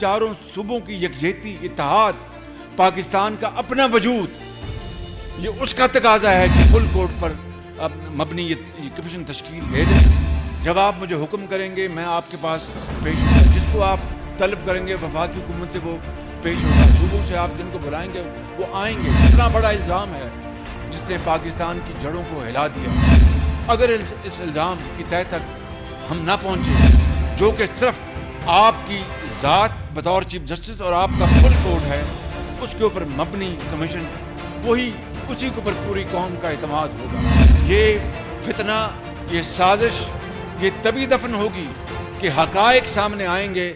चारों सूबों की यकजहती, इत्तेहाद, पाकिस्तान का अपना वजूद, ये उसका तकाजा है कि फुल कोर्ट पर मबनी ये कमीशन तश्कील दे दें। जब आप मुझे हुक्म करेंगे मैं आपके पास पेश होगा, जिसको आप तलब करेंगे वफाकी हुकूमत से वो पेश होगा, सूबों से आप जिनको बुलाएंगे वो आएंगे। इतना बड़ा इल्ज़ाम है जिसने पाकिस्तान की जड़ों को हिला दिया। अगर इस इल्ज़ाम की तह तक हम ना पहुँचे, जो कि सिर्फ आपकी ज़ात बतौर चीफ जस्टिस और आपका फुल कोर्ट है, उसके ऊपर मबनी कमीशन, वही उसी के ऊपर पूरी कौम का इत्मीनान होगा। ये फितना, ये साजिश, ये तभी दफन होगी कि हक़ाइक़ सामने आएंगे।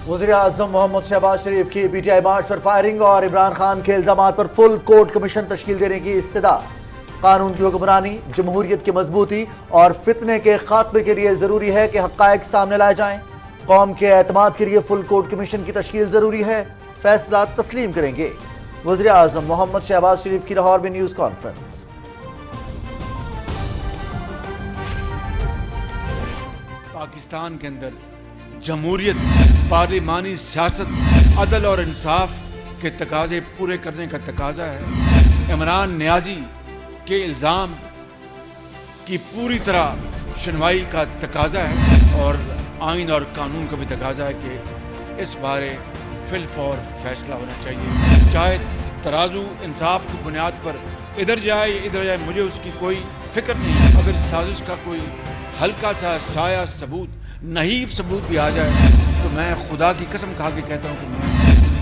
वज़ीर-ए-आज़म मोहम्मद शहबाज शरीफ की PTI मार्च पर फायरिंग और इमरान खान के इल्ज़ामात पर फुल कोर्ट कमीशन तश्कील देने की इस्तदा। कानून की हुक्मरानी, जमहूरियत की मजबूती और फितने के खात्मे के लिए जरूरी है कि हक़ाइक़ सामने लाए जाएं। कौम के एतमाद के लिए फुल कोर्ट कमीशन की तश्कील जरूरी है, फैसला तस्लीम करेंगे। वज़ीर-ए-आज़म मोहम्मद शहबाज शरीफ की लाहौर में न्यूज़ कॉन्फ्रेंस। पाकिस्तान के अंदर जमहूरियत, पार्लिमानी सियासत, अदल और इंसाफ के तकाजे पूरे करने का तकाजा है। इमरान नियाजी के इल्ज़ाम की पूरी तरह सुनवाई का तकाजा है और आइन और कानून का भी तकाजा है कि इस बारे फिल फौर फैसला होना चाहिए। चाहे तराजू इंसाफ की बुनियाद पर इधर जाए इधर जाए, मुझे उसकी कोई फिक्र नहीं। अगर साजिश का कोई हल्का सा साया सबूत, नहीफ सबूत भी आ जाए तो मैं खुदा की कसम खा के कहता हूँ कि मैं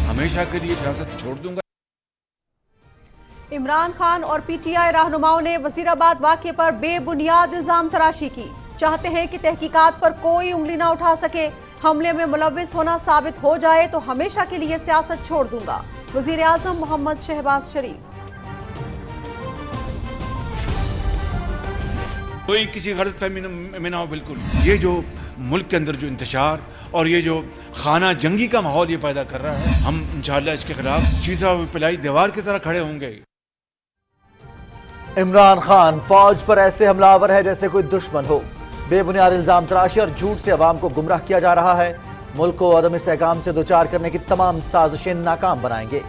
हमेशा के लिए सियासत छोड़ दूंगा। इमरान खान और PTI रहनुमाओं ने वजीराबाद वाक़े पर बेबुनियाद इल्जाम तराशी की। चाहते हैं कि तहकीकात पर कोई उंगली ना उठा सके। हमले में मुलव्विस होना साबित हो जाए तो हमेशा के लिए सियासत छोड़ दूंगा। वज़ीर-ए-आज़म मोहम्मद शहबाज शरीफ। कोई किसी गलतफहमी में ना हो। बिल्कुल ये जो मुल्क के अंदर जो इंतशार और ये जो खाना जंगी का माहौल ये पैदा कर रहा है, हम इंशाअल्लाह इसके खिलाफ शीशा पिलाई दीवार की तरह खड़े होंगे। इमरान खान फौज पर ऐसे हमलावर है जैसे कोई दुश्मन हो। बेबुनियाद इल्जाम तराशी और झूठ से अवाम को गुमराह किया जा रहा है। मुल्क को अदम इस्तेहकाम से दोचार करने की तमाम साजिशें नाकाम बनाएंगे।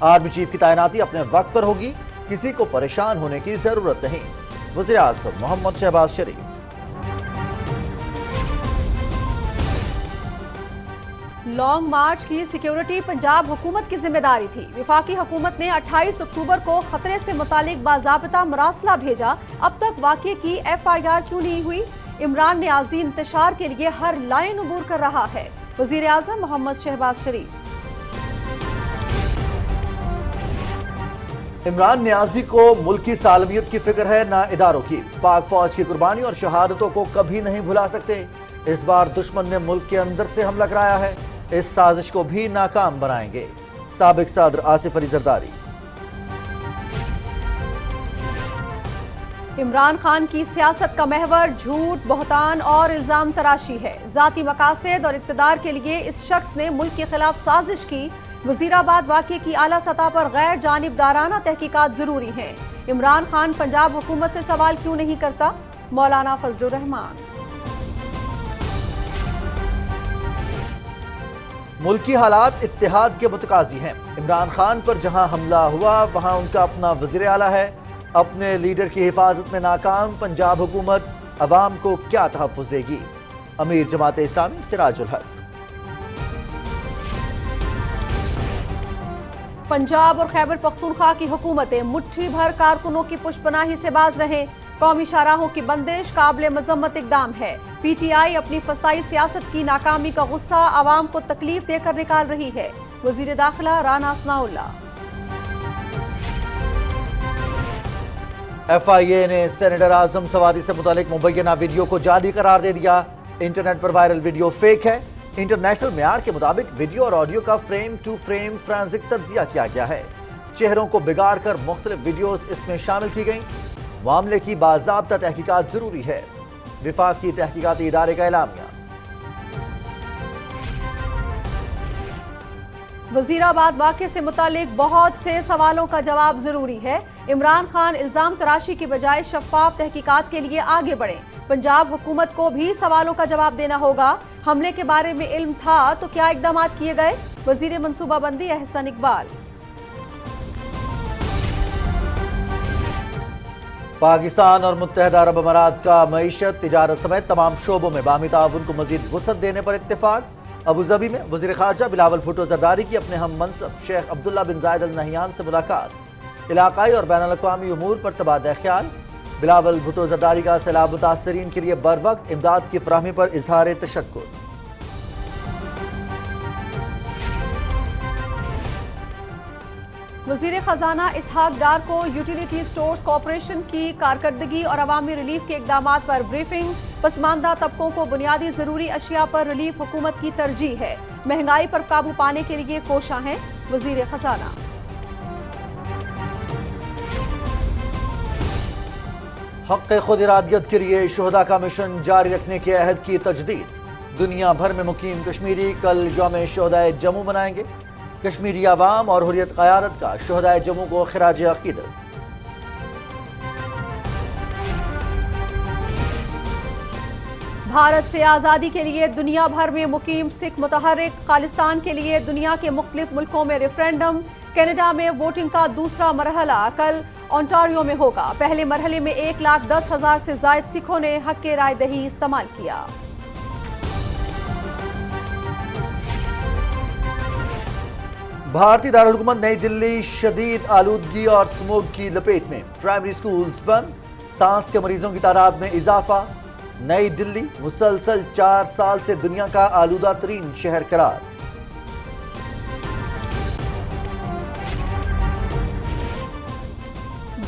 आर्मी चीफ की तैनाती अपने वक्त पर होगी, किसी को परेशान होने की जरूरत नहीं। वज़ीर-ए-आज़म मोहम्मद शहबाज शरीफ। लॉन्ग मार्च की सिक्योरिटी पंजाब हुकूमत की जिम्मेदारी थी। वफाकी हुकूमत ने 28 अक्टूबर को खतरे से मुतालिक बाज़ाबिता मरासला भेजा। अब तक वाक़े की FIR क्यों नहीं हुई? इमरान नियाज़ी इंतशार के लिए हर लाइन अबूर कर रहा है। वज़ीर-ए-आज़म मोहम्मद शहबाज शरीफ। इमरान नियाजी को मुल्क की सालमियत की फिक्र है, ना इदारों की। पाक फौज की कुर्बानी और शहादतों को कभी नहीं भुला सकते। इस बार दुश्मन ने मुल्क के अंदर से हमला कराया है, इस साजिश को भी नाकाम बनाएंगे। साबिक सदर आसिफ अली जरदारी। इमरान खान की सियासत का महवर झूठ, बहतान और इल्जाम तराशी है। जाती मकासद और इक्तदार के लिए इस शख्स ने मुल्क के खिलाफ साजिश की। वजीराबाद वाक़े की आला सतह पर गैर जानिबदाराना तहकीकात जरूरी है। इमरान खान पंजाब हुकूमत से सवाल क्यों नहीं करता? मौलाना फजलुर रहमान। मुल्की हालात इत्तेहाद के मुतकाजी हैं। इमरान खान पर जहां हमला हुआ वहां उनका अपना वज़ीर आला है। अपने लीडर की हिफाजत में नाकाम पंजाब हुकूमत अवाम को क्या तहफ़्फ़ुज़ देगी? अमीर जमात इस्लामी सिराजुल हक। पंजाब और खैबर पख्तूनख्वा की हुकूमतें मुट्ठी भर कारकुनों की पुष्पनाही से बाज रहे। कौमी शाहराहों की बंदिश काबिल मजम्मत इकदाम है। PTI अपनी फसाई सियासत की नाकामी का गुस्सा आवाम को तकलीफ देकर निकाल रही है। वजीर दाखिला राना सनाउल्लाह। FIA ने सेनेटर आजम सवादी से मुतालिक मुबैना वीडियो को जाली करार दे दिया। इंटरनेट पर वायरल वीडियो फेक है। इंटरनेशनल मेयार के मुताबिक वीडियो और ऑडियो का फ्रेम टू फ्रेम फ्रांसिक तज्जिया किया गया है। चेहरों को बिगाड़ कर मुख्तलिफ वीडियोस इसमें शामिल की गई। मामले की बाज़ाब्ता तहकीकात जरूरी है। विफाकी तहकीकाती इदारे का एलामिया। वजीराबाद वाक़े से मुतालिक बहुत से सवालों का जवाब जरूरी है। عمران خان الزام تراشی کی بجائے شفاف تحقیقات کے لیے آگے بڑھیں۔ پنجاب حکومت کو بھی سوالوں کا جواب دینا ہوگا۔ حملے کے بارے میں علم تھا تو کیا اقدامات کیے گئے؟ وزیر منصوبہ بندی احسن اقبال۔ پاکستان اور متحدہ عرب امارات کا معیشت، تجارت سمیت تمام شعبوں میں باہمی تعاون کو مزید وسعت دینے پر اتفاق۔ ابوظہبی میں وزیر خارجہ بلاول بھٹو زرداری کی اپنے ہم منصب شیخ عبداللہ بن زائد ال نہیان سے ملاقات۔ علاقائی اور بین الاقوامی امور پر تبادلہ خیال۔ بلاول بھٹو زرداری کا سیلاب متاثرین کے لیے بروقت امداد کی فراہمی پر اظہار تشکر۔ وزیر خزانہ اسحاق ڈار کو یوٹیلیٹی سٹورز کارپوریشن کی کارکردگی اور عوامی ریلیف کے اقدامات پر بریفنگ۔ پسماندہ طبقوں کو بنیادی ضروری اشیاء پر ریلیف حکومت کی ترجیح ہے، مہنگائی پر قابو پانے کے لیے کوشاں ہیں وزیر خزانہ۔ حق خود ارادیت کے لیے شہداء کا مشن جاری رکھنے کے عہد کی تجدید۔ دنیا بھر میں مقیم کشمیری کل یوم شہداء جموں منائیں گے۔ کشمیری عوام اور حریت قیادت کا شہداء جموں کو خراج عقیدت۔ بھارت سے آزادی کے لیے دنیا بھر میں مقیم سکھ متحرک، خالصتان کے لیے دنیا کے مختلف ملکوں میں ریفرینڈم۔ کینیڈا میں ووٹنگ کا دوسرا مرحلہ کل اونٹاریو میں ہوگا۔ پہلے مرحلے میں 1,10,000 سے زائد سکھوں نے حق رائے دہی استعمال کیا۔ بھارتی دارالحکومت نئی دلی شدید آلودگی اور سموگ کی لپیٹ میں، پرائمری سکولز بند، سانس کے مریضوں کی تعداد میں اضافہ۔ نئی دلی مسلسل 4 سال سے دنیا کا آلودہ ترین شہر قرار۔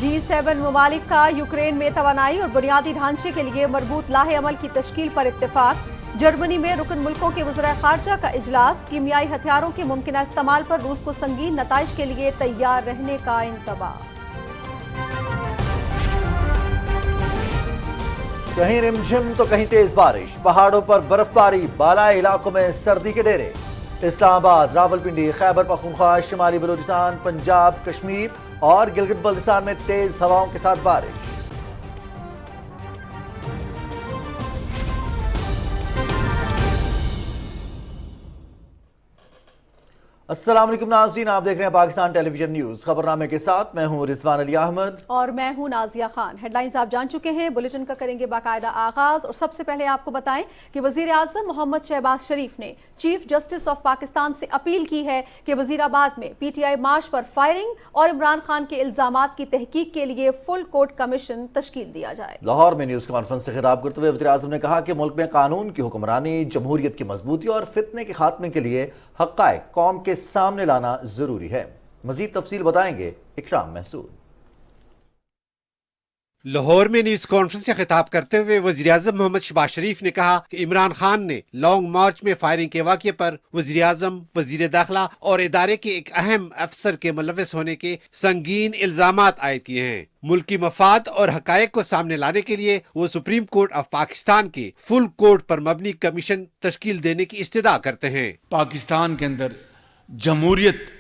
G7 ممالک کا یوکرین میں توانائی اور بنیادی ڈھانچے کے لیے مربوط لاہ عمل کی تشکیل پر اتفاق۔ جرمنی میں رکن ملکوں کے وزراء خارجہ کا اجلاس۔ کیمیائی ہتھیاروں کے ممکنہ استعمال پر روس کو سنگین نتائج کے لیے تیار رہنے کا انتباہ۔ کہیں رمجھم تو کہیں تیز بارش، پہاڑوں پر برف باری، بالائی علاقوں میں سردی کے ڈیرے۔ اسلام آباد، راولپنڈی، خیبر پختونخوا، شمالی بلوچستان، پنجاب، کشمیر اور گلگت بلتستان میں تیز ہواؤں کے ساتھ بارش۔ السلام علیکم ناظرین، آپ دیکھ رہے ہیں پاکستان ٹیلی ویژن نیوز۔ خبرنامے کے ساتھ میں ہوں رضوان علی احمد اور میں ہوں نازیہ خان۔ ہیڈ لائنز آپ جان چکے ہیں، بلیٹن کا کریں گے باقاعدہ آغاز۔ اور سب سے پہلے آپ کو بتائیں کہ وزیر اعظم محمد شہباز شریف نے چیف جسٹس آف پاکستان سے اپیل کی ہے کہ وزیر آباد میں P T I March per firing اور عمران خان کے الزامات کی تحقیق کے لیے فل کورٹ کمیشن تشکیل دیا جائے۔ لاہور میں نیوز کانفرنس سے خطاب کرتے ہوئے وزیر اعظم نے کہا کہ ملک میں قانون کی حکمرانی، جمہوریت کی مضبوطی اور فتنے کے خاتمے کے لیے حقائق قوم کے سامنے لانا ضروری ہے۔ مزید تفصیل بتائیں گے اکرام محسود۔ لاہور میں نیوز کانفرنس سے خطاب کرتے ہوئے وزیر اعظم محمد شہباز شریف نے کہا کہ عمران خان نے لانگ مارچ میں فائرنگ کے واقعے پر وزیر اعظم، وزیر داخلہ اور ادارے کے ایک اہم افسر کے ملوث ہونے کے سنگین الزامات عائد کیے ہیں۔ ملکی مفاد اور حقائق کو سامنے لانے کے لیے وہ سپریم کورٹ آف پاکستان کے فل کورٹ پر مبنی کمیشن تشکیل دینے کی استدعا کرتے ہیں۔ پاکستان کے اندر جمہوریت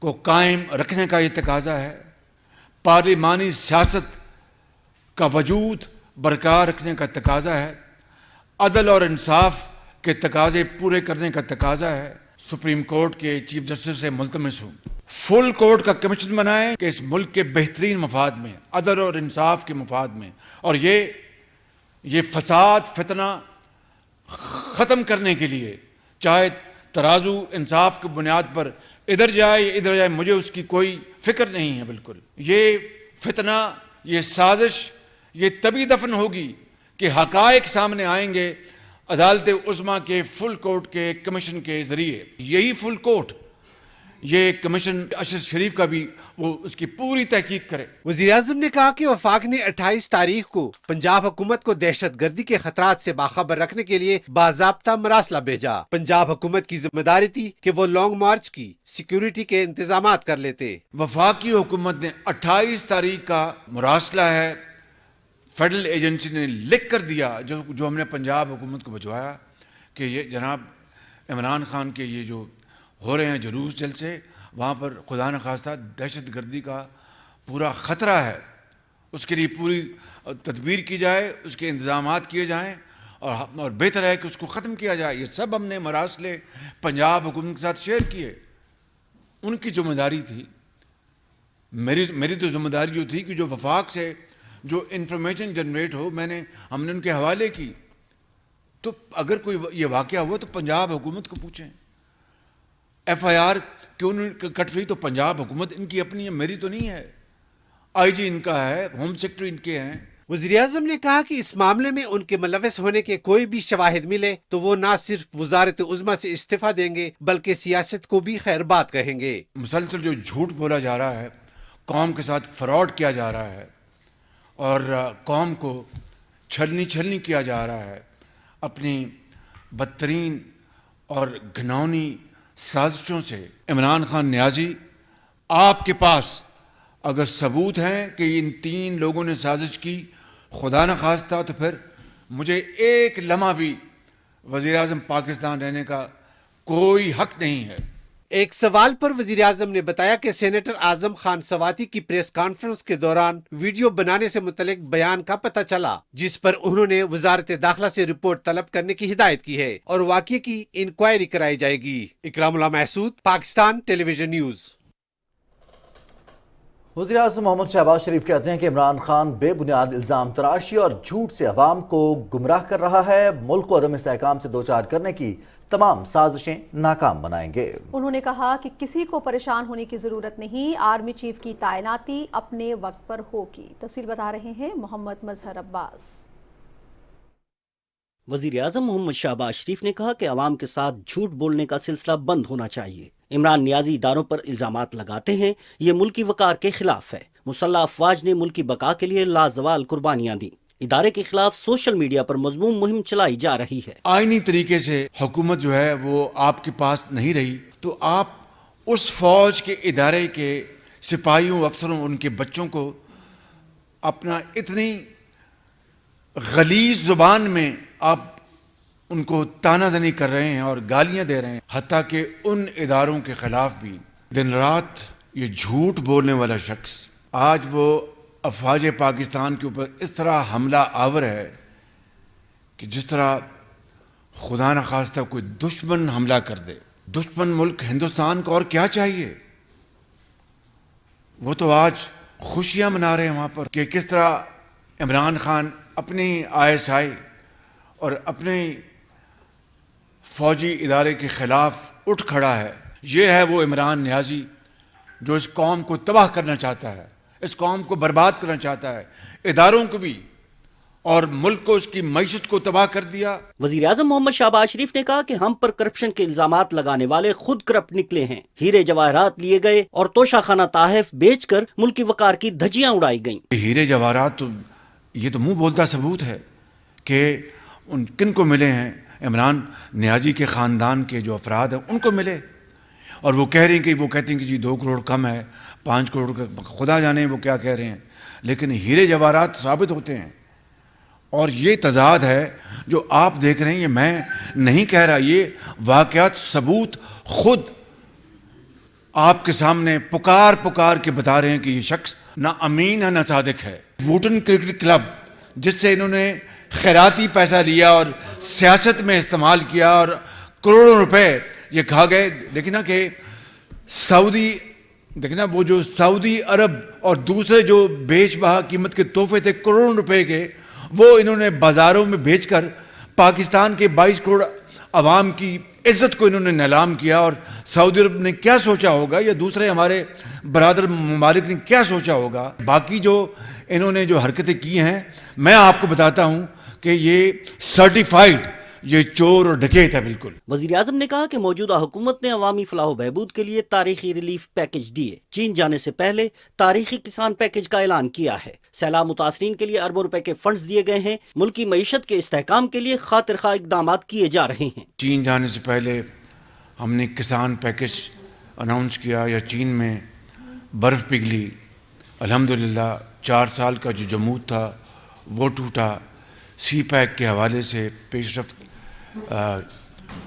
کو قائم رکھنے کا یہ تقاضا ہے، پارلیمانی سیاست کا وجود برقرار رکھنے کا تقاضا ہے، عدل اور انصاف کے تقاضے پورے کرنے کا تقاضا ہے۔ سپریم کورٹ کے چیف جسٹس سے ملتمس ہوں فل کورٹ کا کمیشن بنائیں کہ اس ملک کے بہترین مفاد میں، عدل اور انصاف کے مفاد میں، اور یہ فساد فتنہ ختم کرنے کے لیے، چاہے ترازو انصاف کی بنیاد پر ادھر جائے یا ادھر جائے، مجھے اس کی کوئی فکر نہیں ہے بالکل۔ یہ فتنہ، یہ سازش، یہ تبھی دفن ہوگی کہ حقائق سامنے آئیں گے عدالت عظمیٰ کے فل کورٹ کے کمیشن کے ذریعے۔ یہی فل کورٹ، یہ کمیشن اشرف شریف کا بھی وہ اس کی پوری تحقیق کرے۔ وزیر اعظم نے کہا کہ وفاق نے 28 تاریخ کو پنجاب حکومت کو دہشت گردی کے خطرات سے باخبر رکھنے کے لیے باضابطہ مراسلہ بھیجا۔ پنجاب حکومت کی ذمہ داری تھی کہ وہ لانگ مارچ کی سیکیورٹی کے انتظامات کر لیتے۔ وفاقی حکومت نے 28 تاریخ کا مراسلہ ہے، فیڈرل ایجنسی نے لکھ کر دیا، جو ہم نے پنجاب حکومت کو بھجوایا کہ یہ جناب عمران خان کے یہ جو ہو رہے ہیں جلوس جلسے، وہاں پر خدا نخواستہ دہشت گردی کا پورا خطرہ ہے، اس کے لیے پوری تدبیر کی جائے، اس کے انتظامات کیے جائیں اور بہتر ہے کہ اس کو ختم کیا جائے۔ یہ سب ہم نے مراسلے پنجاب حکومت کے ساتھ شیئر کیے، ان کی ذمہ داری تھی۔ میری تو ذمہ داری جو تھی کہ جو وفاق سے جو انفارمیشن جنریٹ ہو ہم نے ان کے حوالے کی۔ تو اگر کوئی یہ واقعہ ہوا تو پنجاب حکومت کو پوچھیں، ایف آئی آر کیوں نہیں کٹ رہی تو پنجاب حکومت ان کی اپنی ہے، میری تو نہیں ہے، آئی جی ان کا ہے، ہوم سیکرٹری ان کے ہیں۔ وزیراعظم نے کہا کہ اس معاملے میں ان کے ملوث ہونے کے کوئی بھی شواہد ملے تو وہ نہ صرف وزارت عظمیٰ سے استعفیٰ دیں گے بلکہ سیاست کو بھی خیر بات کہیں گے۔ مسلسل جو جھوٹ بولا جا رہا ہے، قوم کے ساتھ فراڈ کیا جا رہا ہے اور قوم کو چھلنی کیا جا رہا ہے اپنی بدترین اور گھناؤنی سازشوں سے۔ عمران خان نیازی، آپ کے پاس اگر ثبوت ہیں کہ ان 3 لوگوں نے سازش کی، خدا نہ خواستہ، تو پھر مجھے ایک لمحہ بھی وزیر اعظم پاکستان رہنے کا کوئی حق نہیں ہے۔ ایک سوال پر وزیراعظم نے بتایا کہ سینیٹر اعظم خان سواتی کی پریس کانفرنس کے دوران ویڈیو بنانے سے متعلق بیان کا پتہ چلا، جس پر انہوں نے وزارت داخلہ سے رپورٹ طلب کرنے کی ہدایت کی ہے اور واقعے کی انکوائری کرائی جائے گی۔ اکرام اللہ محسود، پاکستان ٹیلی ویژن نیوز۔ وزیر اعظم محمد شہباز شریف کہتے ہیں کہ عمران خان بے بنیاد الزام تراشی اور جھوٹ سے عوام کو گمراہ کر رہا ہے، ملک کو عدم استحکام سے دوچار کرنے کی تمام سازشیں ناکام بنائیں گے۔ انہوں نے کہا کہ کسی کو پریشان ہونے کی ضرورت نہیں، آرمی چیف کی تعیناتی اپنے وقت پر ہوگی۔ تفصیل بتا رہے ہیں محمد مظہر عباس۔ وزیر اعظم محمد شہباز شریف نے کہا کہ عوام کے ساتھ جھوٹ بولنے کا سلسلہ بند ہونا چاہیے۔ عمران نیازی اداروں پر الزامات لگاتے ہیں، یہ ملکی وقار کے خلاف ہے۔ مسلح افواج نے ملکی بقا کے لیے لازوال قربانیاں دیں۔ ادارے کے خلاف سوشل میڈیا پر مضمون مہم چلائی جا رہی ہے۔ آئینی طریقے سے حکومت جو ہے وہ آپ کے پاس نہیں رہی تو آپ اس فوج کے ادارے کے سپاہیوں، افسروں، ان کے بچوں کو اپنا اتنی غلیظ زبان میں آپ ان کو تانا زنی کر رہے ہیں اور گالیاں دے رہے ہیں، حتیٰ کہ ان اداروں کے خلاف بھی دن رات یہ جھوٹ بولنے والا شخص آج وہ افواج پاکستان کے اوپر اس طرح حملہ آور ہے کہ جس طرح خدا نخواستہ کوئی دشمن حملہ کر دے۔ دشمن ملک ہندوستان کو اور کیا چاہیے؟ وہ تو آج خوشیاں منا رہے ہیں وہاں پر کہ کس طرح عمران خان اپنی ISI اور اپنے فوجی ادارے کے خلاف اٹھ کھڑا ہے۔ یہ ہے وہ عمران نیازی جو اس قوم کو تباہ کرنا چاہتا ہے، اس قوم کو برباد کرنا چاہتا ہے، اداروں کو بھی اور ملک کو، اس کی معیشت کو تباہ کر دیا۔ وزیر اعظم محمد شہباز شریف نے کہا کہ ہم پر کرپشن کے الزامات لگانے والے خود کرپٹ نکلے ہیں۔ ہیرے جواہرات لیے گئے اور توشہ خانہ تحائف بیچ کر ملکی وقار کی دھجیاں اڑائی گئیں۔ ہیرے جواہرات تو یہ تو منہ بولتا ثبوت ہے کہ ان کن کو ملے ہیں، عمران نیازی کے خاندان کے جو افراد ہیں ان کو ملے، اور وہ کہہ رہے ہیں کہ وہ کہتے ہیں کہ جی 2 کروڑ کم ہے، 5 کروڑ کا، خدا جانے وہ کیا کہہ رہے ہیں، لیکن ہیرے جواہرات ثابت ہوتے ہیں۔ اور یہ تضاد ہے جو آپ دیکھ رہے ہیں، یہ میں نہیں کہہ رہا، یہ واقعات ثبوت خود آپ کے سامنے پکار کے بتا رہے ہیں کہ یہ شخص نہ امین ہے نہ صادق ہے۔ ووٹن کرکٹ کلب جس سے انہوں نے خیراتی پیسہ لیا اور سیاست میں استعمال کیا اور کروڑوں روپے یہ کھا گئے، دیکھنا کہ وہ جو سعودی عرب اور دوسرے جو بیش بہا قیمت کے تحفے تھے کروڑوں روپے کے، وہ انہوں نے بازاروں میں بیچ کر پاکستان کے 22 کروڑ عوام کی عزت کو انہوں نے نیلام کیا۔ اور سعودی عرب نے کیا سوچا ہوگا یا دوسرے ہمارے برادر ممالک نے کیا سوچا ہوگا؟ باقی جو انہوں نے جو حرکتیں کی ہیں، میں آپ کو بتاتا ہوں کہ یہ سرٹیفائیڈ یہ چور اور ڈکیت ہے بالکل۔ وزیر اعظم نے کہا کہ موجودہ حکومت نے عوامی فلاح و بہبود کے لیے تاریخی ریلیف پیکج دیے۔ چین جانے سے پہلے تاریخی کسان پیکج کا اعلان کیا ہے۔ سیلاب متاثرین کے لیے اربوں روپے کے فنڈز دیے گئے ہیں۔ ملکی معیشت کے استحکام کے لیے خاطر خواہ اقدامات کیے جا رہے ہیں۔ چین جانے سے پہلے ہم نے کسان پیکج اناؤنس کیا، یا چین میں برف پگھلی، الحمدللہ 4 سال کا جو جمود تھا وہ ٹوٹا۔ سی پیک کے حوالے سے پیش رفت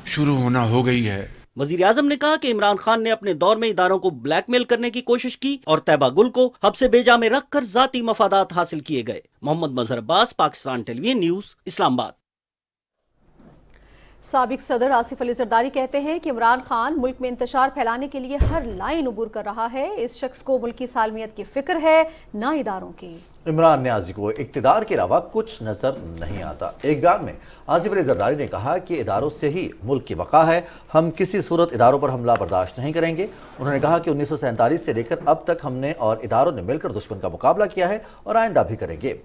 شروع ہونا ہو گئی ہے۔ वजीर आजम ने कहा कि इमरान खान ने अपने दौर में इदारों को ब्लैकमेल करने की कोशिश की और तैयबा गुल को हब से बेजा में रखकर जाती मफादात हासिल किए गए। मोहम्मद मजहर अब्बास, पाकिस्तान टेलीविजन न्यूज, इस्लामाबाद। साबिक सदर आसिफ अली जरदारी कहते हैं कि इमरान खान मुल्क में इंतशार फैलाने के लिए हर लाइन उबूर कर रहा है। इस शख्स को मुल्क की सालमियत की फिक्र है, ना इदारों की। इमरान न्याजी को इक्तिदार के अलावा कुछ नजर नहीं आता। एक बयान में आसिफ अली जरदारी ने कहा कि इदारों से ही मुल्क की बका है, हम किसी सूरत इदारों पर हमला बर्दाश्त नहीं करेंगे। उन्होंने कहा कि 1947 से लेकर अब तक हमने और इदारों ने मिलकर दुश्मन का मुकाबला किया है और आइंदा भी करेंगे।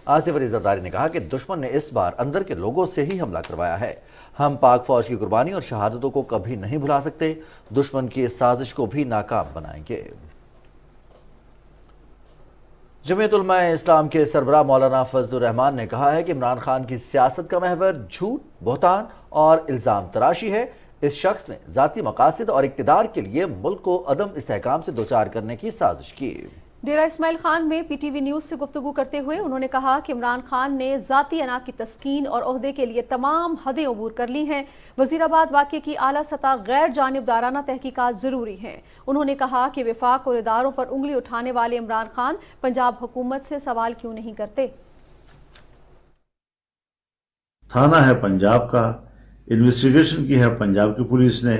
आसिफ अली जरदारी ने कहा कि दुश्मन ने इस बार अंदर के लोगों से ही हमला करवाया है। हम पाक फौज की कुर्बानी और शहादतों को कभी नहीं भुला सकते, दुश्मन की इस साजिश को भी नाकाम बनाएंगे। जमीयत उलमा इस्लाम के सरबराह मौलाना फजलुर रहमान ने कहा है कि इमरान खान की सियासत का महवर झूठ, बहतान और इल्ज़ाम तराशी है। इस शख्स ने ज़ाती मकासद और इक़्तिदार के लिए मुल्क को अदम इस्तेहकाम से दोचार करने की साजिश की। डेरा इस्माइल खान में पीटीवी न्यूज से गुफ्तगू करते हुए उन्होंने कहा कि इमरान खान ने ज़ाती अना की तस्कीन और ओहदे के लिए तमाम हदें अबूर कर ली हैं। वज़ीराबाद वाक़े की आला सतह गैर जानिबदाराना तहकीकात ज़रूरी हैं। उन्होंने कहा कि विफाक और इदारों पर उंगली उठाने वाले इमरान खान पंजाब हुकूमत से सवाल क्यों नहीं करते। थाना है पंजाब का, इन्वेस्टिगेशन की है पंजाब की पुलिस ने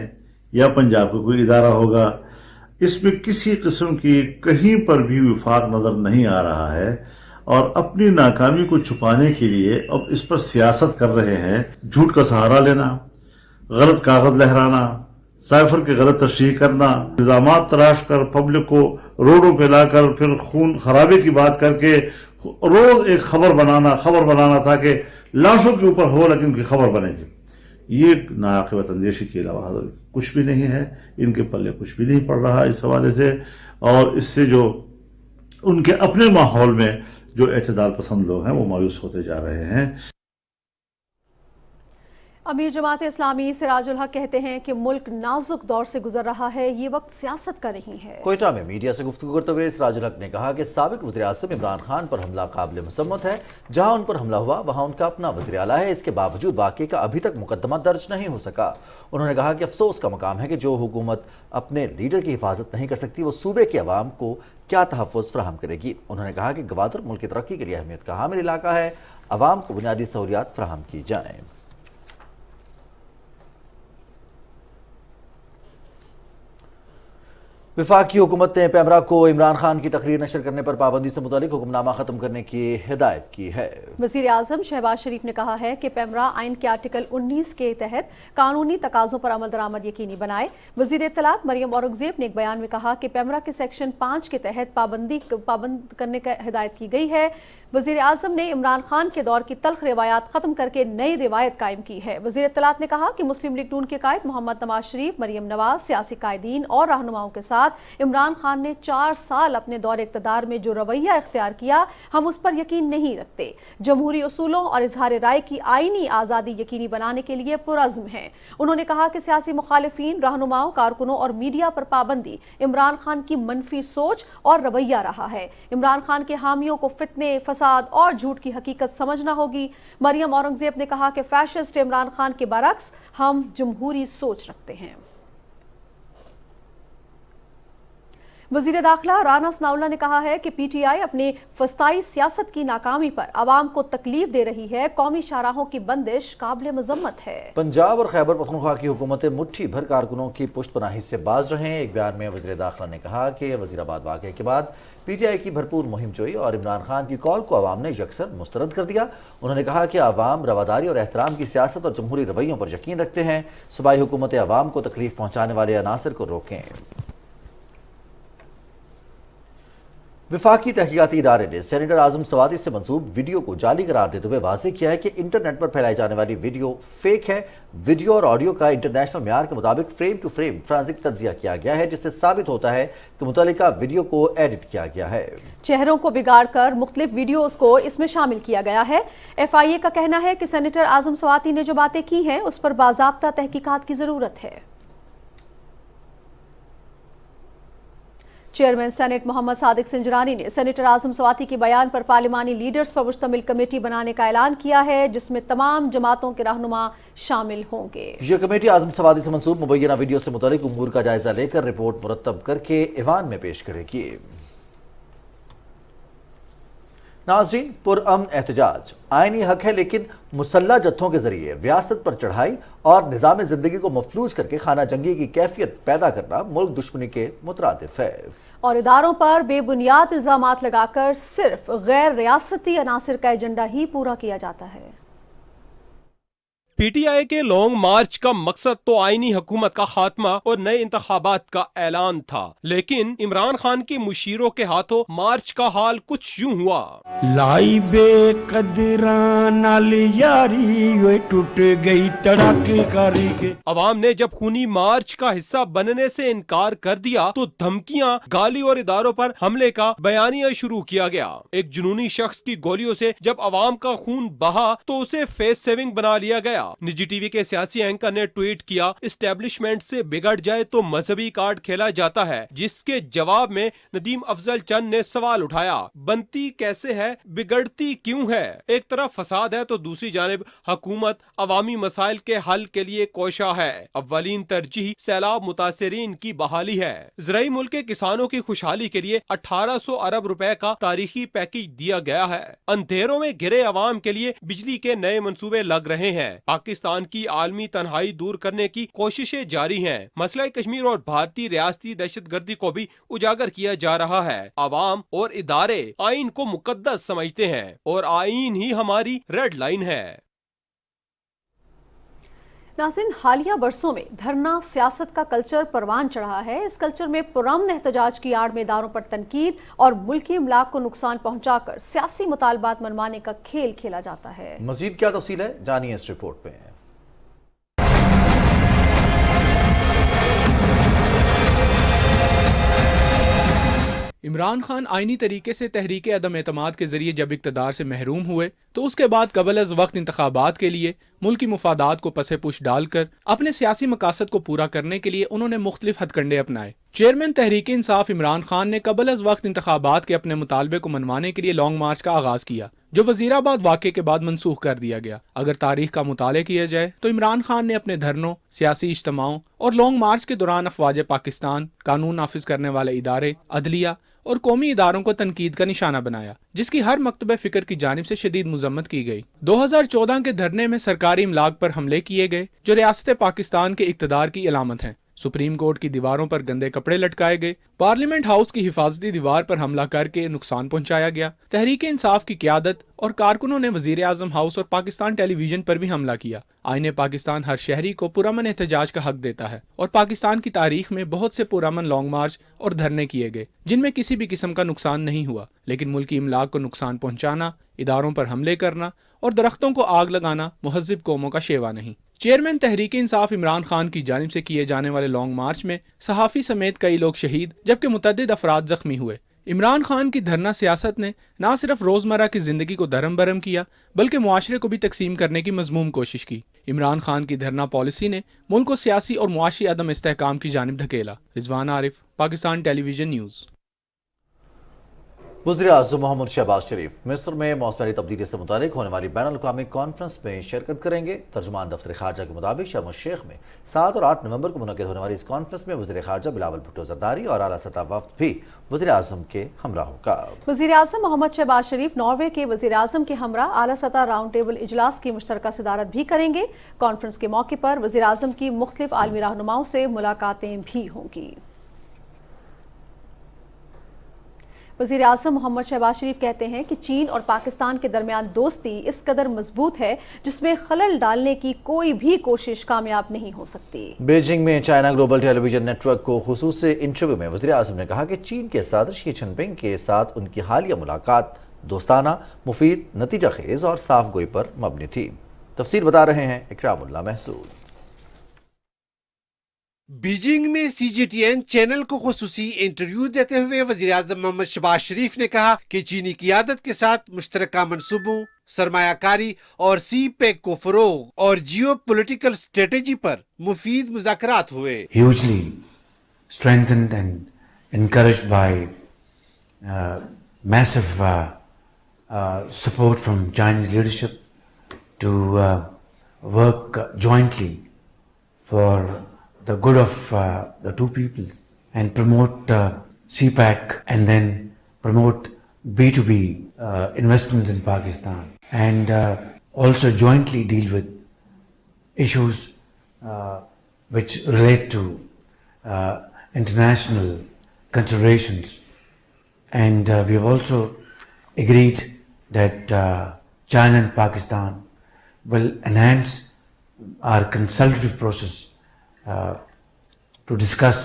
या पंजाब का कोई इदारा होगा, इसमें किसी किस्म की कहीं पर भी विफाक नजर नहीं आ रहा है और अपनी नाकामी को छुपाने के लिए अब इस पर सियासत कर रहे हैं। झूठ का सहारा लेना, गलत कागज लहराना, साइफर की गलत तशरीह करना, इल्जामात तराश कर पब्लिक को रोडों पे लाकर फिर खून खराबे की बात करके रोज एक खबर बनाना था कि लाशों के ऊपर हो लेकिन उनकी खबर बनेगी। ये नाआक़िबत अंदेशी के अलावा कुछ भी नहीं है, इनके पल्ले कुछ भी नहीं पड़ रहा इस हवाले से। और इससे जो उनके अपने माहौल में जो एतदाल पसंद लोग हैं वो मायूस होते जा रहे हैं। अमीर जमात इस्लामी सिराजुल हक कहते हैं कि मुल्क नाजुक दौर से गुजर रहा है, ये वक्त सियासत का नहीं है। कोयटा में मीडिया से गुफ्तगू करते हुए सिराजुल हक ने कहा कि साबिक वज़ीर आज़म इमरान खान पर हमला काबिल मसम्मत है। जहां उन पर हमला हुआ वहां उनका अपना वज़ीर आला है, इसके बावजूद वाक़े का अभी तक मुकदमा दर्ज नहीं हो सका। उन्होंने कहा कि अफसोस का मकाम है कि जो हुकूमत अपने लीडर की हिफाजत नहीं कर सकती वो सूबे के अवाम को क्या तहफ़्फ़ुज़ फराहम करेगी। उन्होंने कहा कि गवादर मुल्क की तरक्की के लिए अहमियत का हामिल इलाका है, अवाम को बुनियादी सहूलियात फराहम की जाएँ। वफाकी हुकूमत ने पैमरा को इमरान खान की तकरीर नशर करने पर पाबंदी से मुतालिक हुक्मनामा खत्म करने की हिदायत की है। वज़ीर आज़म शहबाज शरीफ ने कहा है कि पैमरा आइन के आर्टिकल 19 के तहत कानूनी तकाज़ों पर अमल दरामद यकीनी बनाए। वज़ीर इत्तलात मरियम औरंगज़ेब ने एक बयान में कहा कि पैमरा के सेक्शन 5 के तहत पाबंद करने की हिदायत की गई है। वज़ीर आज़म ने इमरान खान के दौर की तल्ख रिवायात ख़त्म करके नई रिवायत कायम की है। वज़ीर इत्तलात ने कहा कि मुस्लिम लीग नून के कायद मोहम्मद नवाज शरीफ, मरियम नवाज, सियासी कायदीन और रहनुमाओं के साथ इमरान खान ने 4 साल अपने दौर इक़्तिदार में जो रवैया इख्तियार किया, हम उस पर यकीन नहीं रखते। जमहूरी उसूलों और इजहार राय की आईनी आज़ादी यकीनी बनाने के लिए पुरज़्म हैं। उन्होंने कहा कि सियासी मुखालिफिन, रहनुमाओं, कारकुनों और मीडिया पर पाबंदी इमरान खान की मनफी सोच और रवैया रहा है। इमरान खान के हामियों को फितने, फसाद और झूठ की हकीकत समझना होगी। मरियम औरंगज़ेब ने कहा कि फैशिस्ट इमरान खान के बरक्स हम जमहूरी सोच रखते हैं। वज़ीर दाखिला राना सनाउल्लाह ने कहा है कि पीटीआई अपने फस्ताई सियासत की नाकामी पर आवाम को तकलीफ दे रही है। कौमी शाहराहों की बंदिश काबिल मजम्मत है। पंजाब और खैबर पख्तूनख्वा की हुकूमतें मुट्ठी भर कारकुनों की पुष्टपनाही से बाज रहे हैं। एक बयान में वज़ीर दाखिला ने कहा कि वज़ीराबाद वाक़े के बाद पीटीआई की भरपूर मुहिम जोई और इमरान खान की कॉल को आवाम ने यकसर मुस्तरद कर दिया। उन्होंने कहा कि आवाम रवादारी और एहतराम की सियासत और जमहूरी रवैयों पर यकीन रखते हैं। सूबाई हुकूमतें आवाम को तकलीफ पहुँचाने वाले अनासर को रोकें। विफाकी तहकीकाती इदारे ने सेनेटर आजम सवादी से मंसूब वीडियो को जाली करार देते हुए वाज़ेह किया है कि इंटरनेट पर फैलाई जाने वाली वीडियो फेक है। वीडियो और ऑडियो का इंटरनेशनल म्यार के मुताबिक फ्रेम टू फ्रेम फ्रांसिक तज्जिया किया गया है, जिससे साबित होता है कि मुतल्लिका वीडियो को एडिट किया गया है। चेहरों को बिगाड़ कर मुख्तलिफ वीडियोज़ को इसमें शामिल किया गया है। FIA का कहना है कि सेनेटर आजम सवादी ने जो बातें की हैं उस पर बाज़ाब्ता तहकीकात की ज़रूरत है। चेयरमैन सेनेट मोहम्मद सादिक सिंजरानी ने सेनेटर आजम स्वाति के बयान पर पार्लिमानी लीडर्स पर मुश्तमिल कमेटी बनाने का ऐलान किया है, जिसमें तमाम जमातों के रहनुमा शामिल होंगे। ये कमेटी आजम स्वाति से मंसूब मुबैना वीडियो से मुतालिक उमूर का जायजा लेकर रिपोर्ट मुरतब करके ईवान में पेश करेगी। नाज़रीन, पुरअमन एहतजाज आईनी हक है, लेकिन मुसल्लह जत्थों के जरिए रियासत पर चढ़ाई और निज़ाम ज़िंदगी को मफलूज करके खाना जंगी की कैफियत पैदा करना मुल्क दुश्मनी के मुतरादिफ है और इदारों पर बेबुनियाद इल्जामात लगाकर सिर्फ गैर रियासती अनासिर का एजेंडा ही पूरा किया जाता है। पीटीआई के लॉन्ग मार्च का मकसद तो आईनी हुकूमत का खात्मा और नए इंतखाबात का ऐलान था, लेकिन इमरान खान के मुशीरों के हाथों मार्च का हाल कुछ यूं हुआ। लाई बेकदरा नाल यारी वे टूट गई तड़ाके कारी के। अवाम ने जब खूनी मार्च का हिस्सा बनने से इनकार कर दिया तो धमकियां, गाली और इदारों पर हमले का बयानिया शुरू किया गया। एक जुनूनी शख्स की गोलियों से जब अवाम का खून बहा तो उसे फेस सेविंग बना लिया गया। निजी टीवी के सियासी एंकर ने ट्वीट किया, इस्टेब्लिशमेंट से बिगड़ जाए तो मजहबी कार्ड खेला जाता है, जिसके जवाब में नदीम अफजल चंद ने सवाल उठाया, बनती कैसे है, बिगड़ती क्यों है? एक तरफ फसाद है तो दूसरी जानिब हुकूमत अवामी मसाइल के हल के लिए कोशा है। अव्वलीन तरजीह सैलाब मुतासरीन की बहाली है। ज़राई मुल्क के किसानों की खुशहाली के लिए 1800 अरब रुपए का तारीखी पैकेज दिया गया है। अंधेरों में घिरे अवाम के लिए बिजली के नए मंसूबे लग रहे हैं। पाकिस्तान की आलमी तन्हाई दूर करने की कोशिशें जारी हैं। मसला कश्मीर और भारतीय रियासती दहशतगर्दी को भी उजागर किया जा रहा है। अवाम और इदारे आइन को मुकद्दस समझते हैं और आइन ही हमारी रेड लाइन है। नाज़रीन, हालिया बरसों में धरना सियासत का कल्चर परवान चढ़ा है। इस कल्चर में पुरअमन एहतजाज की आड़ में इदारों पर तनकीद और मुल्की इमलाक को नुकसान पहुंचाकर सियासी मुतालबात मनवाने का खेल खेला जाता है। मजीद क्या तफसील है, जानिए इस रिपोर्ट में। इमरान खान आईनी तरीके से तहरीक अदम एतमाद के जरिए जब इक़्तिदार से महरूम हुए तो उसके बाद कबल अज़ वक्त इंतखाबात के लिए मुल्की मुफादात को पसे पुश डालकर अपने सियासी मकासद को पूरा करने के लिए उन्होंने मुख्तलिफ हथकंडे अपनाए। चेयरमैन तहरीक इंसाफ इमरान खान ने कबल अज़ वक्त इंतखाबात के अपने मुतालबे को मनवाने के लिए लॉन्ग मार्च का आगाज किया, जो वजीराबाद वाक़े के बाद मनसूख कर दिया गया। अगर तारीख का मुताले किया जाए तो इमरान खान ने अपने धरनों, सियासी इज्तिमाओं और लॉन्ग मार्च के दौरान अफवाज पाकिस्तान, कानून नाफिज करने वाले इदारे, अदलिया और कौमी इदारों को तनकीद का निशाना बनाया, जिसकी हर मकतब फिक्र की जानिब से शदीद मुजम्मत की गई। 2014 के धरने में सरकारी इमलाक पर हमले किए गए, जो रियासत पाकिस्तान के इक़्तिदार की अलामत हैं। सुप्रीम कोर्ट की दीवारों पर गंदे कपड़े लटकाए गए, पार्लियामेंट हाउस की हिफाजती दीवार पर हमला करके नुकसान पहुंचाया गया। तहरीक इंसाफ की क़यादत और कारकुनों ने वजीर आज़म हाउस और पाकिस्तान टेलीविजन पर भी हमला किया। आईने पाकिस्तान हर शहरी को पुरअमन एहतजाज का हक देता है और पाकिस्तान की तारीख में बहुत से पुरअमन लॉन्ग मार्च और धरने किए गए, जिनमें किसी भी किस्म का नुकसान नहीं हुआ। लेकिन मुल्की इमलाक को नुकसान पहुंचाना, इदारों पर हमले करना और दरख्तों को आग लगाना मुहज़्ज़िब कौमों का शेवा नहीं। चेयरमैन तहरीक इंसाफ इमरान खान की जानिब से किए जाने वाले लॉन्ग मार्च में सहाफ़ी समेत कई लोग शहीद जबकि मुतअद्दिद अफराद जख्मी हुए। इमरान खान की धरना सियासत ने न सिर्फ रोज़मर्रा की ज़िंदगी को दरम बरम किया, बल्कि मुआशरे को भी तकसीम करने की मज़मूम कोशिश की। इमरान खान की धरना पॉलिसी ने मुल्क को सियासी और मुआशी अदम इस्तेहकाम की जानिब धकेला। Rizwan Arif, Pakistan television news. वज़ीर आज़म मोहम्मद शहबाज शरीफ मिस्र में मौसमी तब्दीली से मुतालिक होने वाली बैनुल-अक़वामी कॉन्फ्रेंस में शिरकत करेंगे। तर्जुमान दफ्तर ख़ारजा के मुताबिक शर्म शेख में 7 और 8 नवंबर को मुनक़िद होने वाली इस कॉन्फ्रेंस में वज़ीर ख़ारजा बिलावल भुट्टो ज़रदारी और आला सतह वफ़द भी वज़ीर आज़म के हमरा होगा। वज़ीर आज़म मोहम्मद शहबाज शरीफ नॉर्वे के वज़ीर आज़म के हमरा आला सतह राउंड टेबल इजलास की मुश्तरका सदारत भी करेंगे। कॉन्फ्रेंस के मौके पर वज़ीर आज़म की मुख्तलिफ आलमी रहनुमाओं से मुलाकातें भी होंगी। वज़ीर आज़म मोहम्मद शहबाज शरीफ कहते हैं कि चीन और पाकिस्तान के दरमियान दोस्ती इस कदर मजबूत है जिसमें खलल डालने की कोई भी कोशिश कामयाब नहीं हो सकती। बीजिंग में चाइना ग्लोबल टेलीविजन नेटवर्क को खुसूसी इंटरव्यू में वज़ीर आज़म ने कहा कि चीन के सदर शी जिनपिंग के साथ उनकी हालिया मुलाकात दोस्ताना, मुफीद, नतीजा खेज और साफ गोई पर मबनी थी। तफसील बता रहे हैं इकरामुल्लाह महसूद। बीजिंग में CGTN चैनल को खुसूसी इंटरव्यू देते हुए वज़ीर आज़म मोहम्मद शहबाज शरीफ ने कहा कि चीनी क़ियादत के साथ मुश्तरका मंसूबों, सरमायाकारी और CPEC को फ़रोग़ और जियो पोलिटिकल स्ट्रेटेजी पर मुफीद मुज़ाकरात हुए। Hugely strengthened and encouraged by massive support from Chinese leadership to work jointly for the good of the two peoples and promote CPAC and then promote B2B investments in Pakistan, and also jointly deal with issues which relate to international considerations. And we have also agreed that China and Pakistan will enhance our consultative process to discuss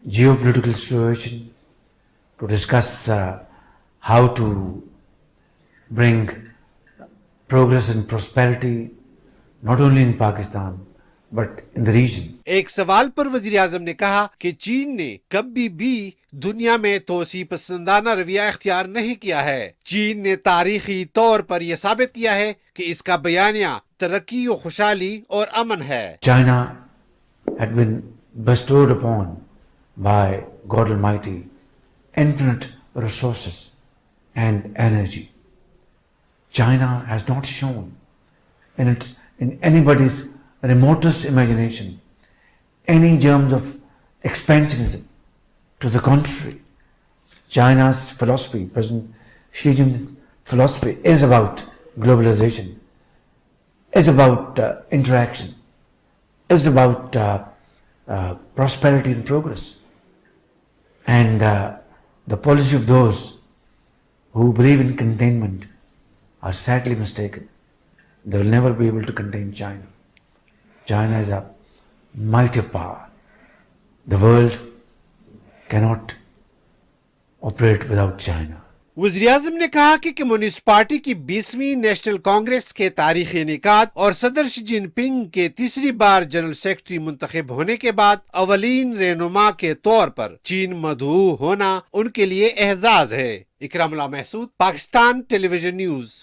geopolitical situation, to discuss how to bring progress and prosperity not only in Pakistan but in the region. ایک سوال پر وزیر اعظم نے کہا کہ چین نے کبھی بھی دنیا میں توسیع پسندانہ رویہ اختیار نہیں کیا ہے. چین نے تاریخی طور پر یہ ثابت کیا ہے کہ اس کا بیانیہ ترقی و خوشحالی اور امن ہے. China had been bestowed upon by God Almighty infinite resources and energy. China has not shown in anybody's remotest imagination any germs of expansionism. To the contrary, China's philosophy, President Xi Jinping's philosophy, is about globalization, is about interaction, is about prosperity and progress. And the policy of those who believe in containment are sadly mistaken. They will never be able to contain China. China is a mighty power. The world cannot operate without China. وزیر اعظم نے کہا کہ communist party کی 20ویں national Congress کے تاریخی انعقاد اور صدر شی جن پنگ کے تیسری بار جنرل سیکرٹری منتخب ہونے کے بعد اولین رہنما کے طور پر چین مدعو ہونا ان کے لیے اعزاز ہے. اکرام اللہ محسود، پاکستان ٹیلی ویژن نیوز.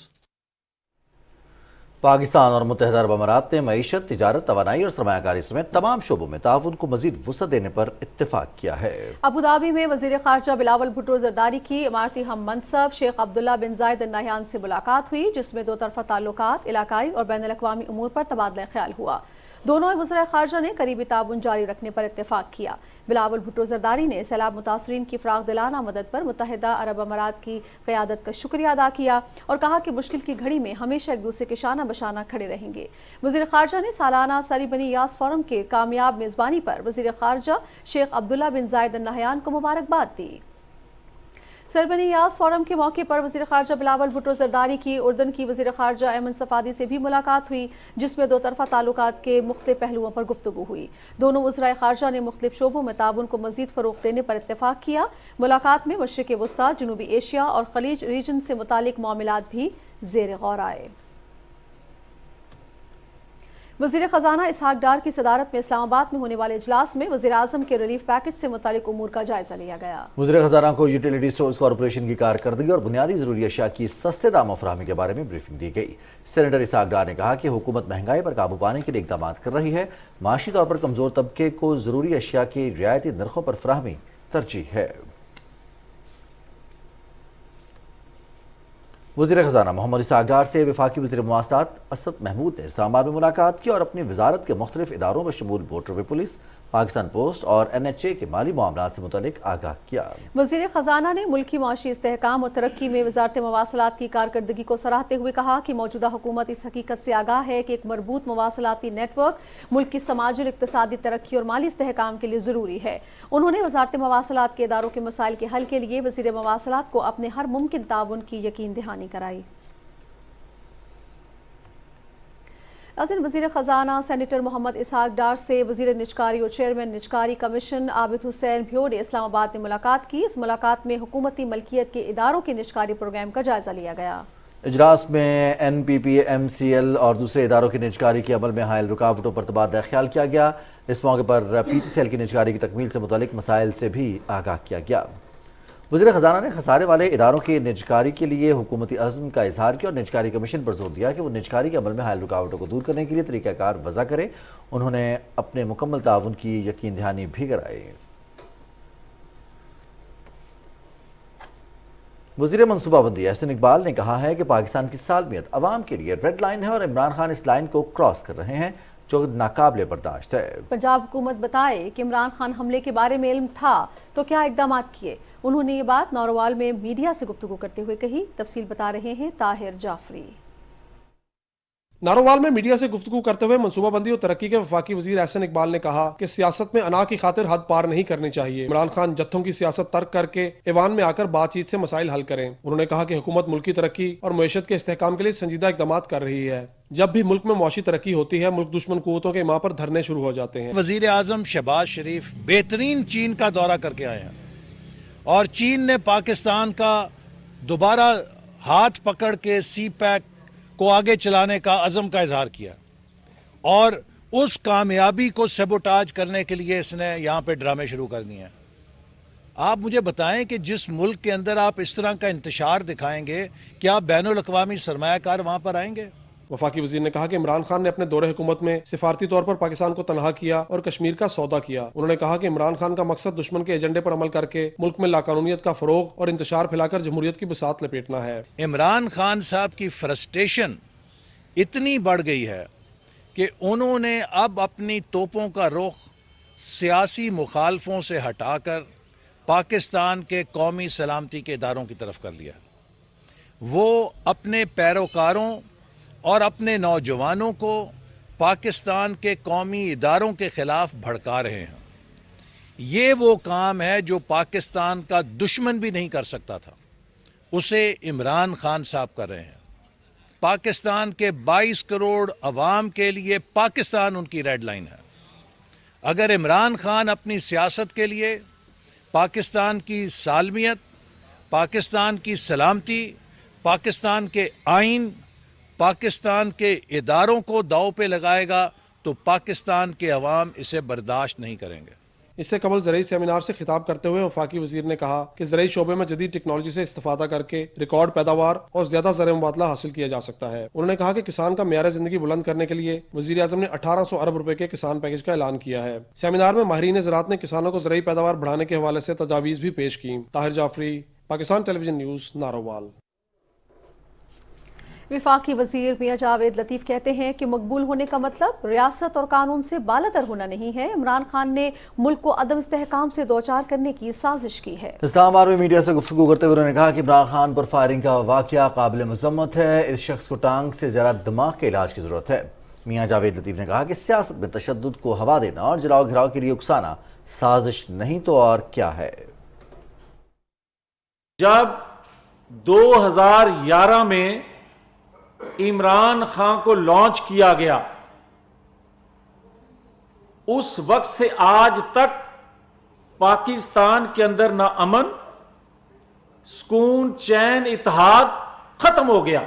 پاکستان اور متحدہ عرب امارات نے معیشت، تجارت، توانائی اور سرمایہ کاری سمیت تمام شعبوں میں تعاون کو مزید وسعت دینے پر اتفاق کیا ہے. ابوظہبی میں وزیر خارجہ بلاول بھٹو زرداری کی امارتی ہم منصب شیخ عبداللہ بن زائد ال نہیان سے ملاقات ہوئی، جس میں دو طرفہ تعلقات، علاقائی اور بین الاقوامی امور پر تبادلہ خیال ہوا. دونوں وزراء خارجہ نے قریبی تعاون جاری رکھنے پر اتفاق کیا. بلاول بھٹو زرداری نے سیلاب متاثرین کی فراغ دلانہ مدد پر متحدہ عرب امارات کی قیادت کا شکریہ ادا کیا اور کہا کہ مشکل کی گھڑی میں ہمیشہ ایک دوسرے کے شانہ بشانہ کھڑے رہیں گے. وزیر خارجہ نے سالانہ سری بنی یاس فورم کے کامیاب میزبانی پر وزیر خارجہ شیخ عبداللہ بن زائد ال نہیان کو مبارکباد دی. سری بنی یاس فورم کے موقع پر وزیر خارجہ بلاول بھٹو زرداری کی اردن کی وزیر خارجہ ایمن صفادی سے بھی ملاقات ہوئی، جس میں دو طرفہ تعلقات کے مختلف پہلوؤں پر گفتگو ہوئی. دونوں وزراء خارجہ نے مختلف شعبوں میں تعاون کو مزید فروغ دینے پر اتفاق کیا. ملاقات میں مشرق وسطی، جنوبی ایشیا اور خلیج ریجن سے متعلق معاملات بھی زیر غور آئے. وزیر خزانہ اسحاق ڈار کی صدارت میں اسلام آباد میں ہونے والے اجلاس میں وزیر اعظم کے ریلیف پیکج سے متعلق امور کا جائزہ لیا گیا. وزیر خزانہ کو یوٹیلیٹی اسٹورز کارپوریشن کی کارکردگی اور بنیادی ضروری اشیاء کی سستے داموں فراہمی کے بارے میں بریفنگ دی گئی. سینیٹر اسحاق ڈار نے کہا کہ حکومت مہنگائی پر قابو پانے کے لیے اقدامات کر رہی ہے. معاشی طور پر کمزور طبقے کو ضروری اشیاء کی رعایتی نرخوں پر فراہمی ترجیح ہے. وزیر خزانہ محمد اسحاق ڈار سے وفاقی وزیر مواصلات اسد محمود نے اسلام آباد میں ملاقات کی اور اپنی وزارت کے مختلف اداروں بشمول موٹر وے پولیس، پاکستان پوسٹ اور NHA کے مالی معاملات سے متعلق آگاہ کیا. وزیر خزانہ نے ملکی معاشی استحکام اور ترقی میں وزارت مواصلات کی کارکردگی کو سراہتے ہوئے کہا کہ موجودہ حکومت اس حقیقت سے آگاہ ہے کہ ایک مربوط مواصلاتی نیٹ ورک ملک کی سماجی اور اقتصادی ترقی اور مالی استحکام کے لیے ضروری ہے. انہوں نے وزارت مواصلات کے اداروں کے مسائل کے حل کے لیے وزیر مواصلات کو اپنے ہر ممکن تعاون کی یقین دہانی کرائی. ناظرین، وزیر خزانہ سینیٹر محمد اسحاق ڈار سے وزیر نجکاری اور چیئرمین نجکاری کمیشن عابد حسین بھیو نے اسلام آباد میں ملاقات کی. اس ملاقات میں حکومتی ملکیت کے اداروں کے نجکاری پروگرام کا جائزہ لیا گیا. اجلاس میں NPP، MCL اور دوسرے اداروں کی نجکاری کے عمل میں حائل رکاوٹوں پر تبادلہ خیال کیا گیا. اس موقع پر PTCL کی نجکاری کی تکمیل سے متعلق مسائل سے بھی آگاہ کیا گیا. وزیر خزانہ نے خسارے والے اداروں کی نجکاری کے لیے حکومتی عزم کا اظہار کیا اور نجکاری کمیشن پر زور دیا کہ وہ نجکاری کے عمل میں حائل رکاوٹوں کو دور کرنے کے لیے طریقہ کار وضع کرے. انہوں نے اپنے مکمل تعاون کی یقین دہانی بھی کرائی. वज़ीर मनसूबा बंदी एहसन इकबाल ने कहा है कि पाकिस्तान की सालमियत अवाम के लिए रेड लाइन है और इमरान खान इस लाइन को क्रॉस कर रहे हैं जो नाकाबिले बर्दाश्त है। पंजाब हुकूमत बताए कि इमरान खान हमले के बारे में इल्म था तो क्या इकदाम किए। उन्होंने ये बात नारोवाल में मीडिया से गुफ्तगू करते हुए कही। तफसील बता रहे हैं ताहिर जाफरी। नारोवाल में मीडिया से गुफ्तगू करते हुए मनसूबाबंदी और तरक्की के वफाकी वजीर एहसन इकबाल ने कहा कि सियासत में अना की खातिर हद पार नहीं करनी चाहिए। इमरान खान जत्थों की सियासत तर्क करके ऐवान में आकर बातचीत से मसाइल हल करें। उन्होंने कहा कि हुकूमत मुल्क की तरक्की और मईशत के इस्तेहकाम के लिए संजीदा इकदाम कर रही है। जब भी मुल्क में मौशी तरक्की होती है, मुल्क दुश्मन कुव्वतों के इमाम पर धरने शुरू हो जाते हैं। वजीर आजम शहबाज शरीफ बेहतरीन चीन का दौरा करके आए हैं और चीन ने पाकिस्तान का दोबारा हाथ पकड़ के सी पैक को आगे चलाने का अज़म का इजहार किया और उस कामयाबी को सबोटाज करने के लिए इसने यहाँ पे ड्रामे शुरू कर दिए हैं। आप मुझे बताएं कि जिस मुल्क के अंदर आप इस तरह का इंतशार दिखाएंगे, क्या बैनुल अक़वामी सरमायाकार वहाँ पर आएंगे? वफाकी वजीर ने कहा कि इमरान खान ने अपने दौरे हुकूमत में सिफारती तौर पर पाकिस्तान को तनहा किया और कश्मीर का सौदा किया। उन्होंने कहा कि इमरान खान का मकसद दुश्मन के एजेंडे पर अमल करके मुल्क में लाकानूनियत का फरोग और इंतशार फैलाकर जमहूरियत की बिसात लपेटना है। इमरान खान साहब की फ्रस्ट्रेशन इतनी बढ़ गई है कि उन्होंने अब अपनी तोपों का रुख सियासी मुखालफों से हटाकर पाकिस्तान के कौमी सलामती के इदारों की तरफ कर लिया। वो अपने पैरोकारों और अपने नौजवानों को पाकिस्तान के कौमी इदारों के खिलाफ भड़का रहे हैं। ये वो काम है जो पाकिस्तान का दुश्मन भी नहीं कर सकता था, उसे इमरान खान साहब कर रहे हैं। पाकिस्तान के 22 करोड़ अवाम के लिए पाकिस्तान उनकी रेड लाइन है। अगर इमरान खान अपनी सियासत के लिए पाकिस्तान की सालमियत, पाकिस्तान की सलामती, पाकिस्तान के आइन, पाकिस्तान के इदारों को दांव पे लगाएगा तो पाकिस्तान के अवाम इसे बर्दाश्त नहीं करेंगे। इससे कबल ज़रई सेमिनार से खिताब करते हुए वफाकी वजीर ने कहा कि ज़रई शोबे में जदीद टेक्नोलॉजी से इस्तेफादा करके रिकॉर्ड पैदावार और ज्यादा ज़र मुबादला हासिल किया जा सकता है। उन्होंने कहा कि किसान का मेयार ज़िंदगी बुलंद करने के लिए वज़ीर आज़म ने 1800 अरब रुपए के किसान पैकेज का ऐलान किया है। सेमिनार में माहिरीन ज़राअत ने किसानों को ज़रई पैदावार बढ़ाने के हवाले से तजावीज़ भी पेश की। Tahir Jafri, Pakistan television news, Narowal. वफाकी वजीर मियां जावेद लतीफ कहते हैं कि मकबूल होने का मतलब रियासत और कानून से बालातर होना नहीं है। इमरान खान ने मुल्क को अदम इस्तेहकाम से दो चार करने की साजिश की है। इस्लामाबाद में मीडिया से गुफ्तगू करते हुए उन्होंने कहा कि इमरान खान पर फायरिंग का वाकया काबिल मजम्मत है। इस शख्स को टांग से जरा दिमाग के इलाज की जरूरत है। मियां जावेद लतीफ ने कहा कि सियासत में तशद्दुद को हवा देना और जलाओ घिराव के लिए उकसाना साजिश नहीं तो और क्या है। जब 2011 में इमरान खान को लॉन्च किया गया, उस वक्त से आज तक पाकिस्तान के अंदर ना अमन, सुकून, चैन, इत्तेहाद खत्म हो गया।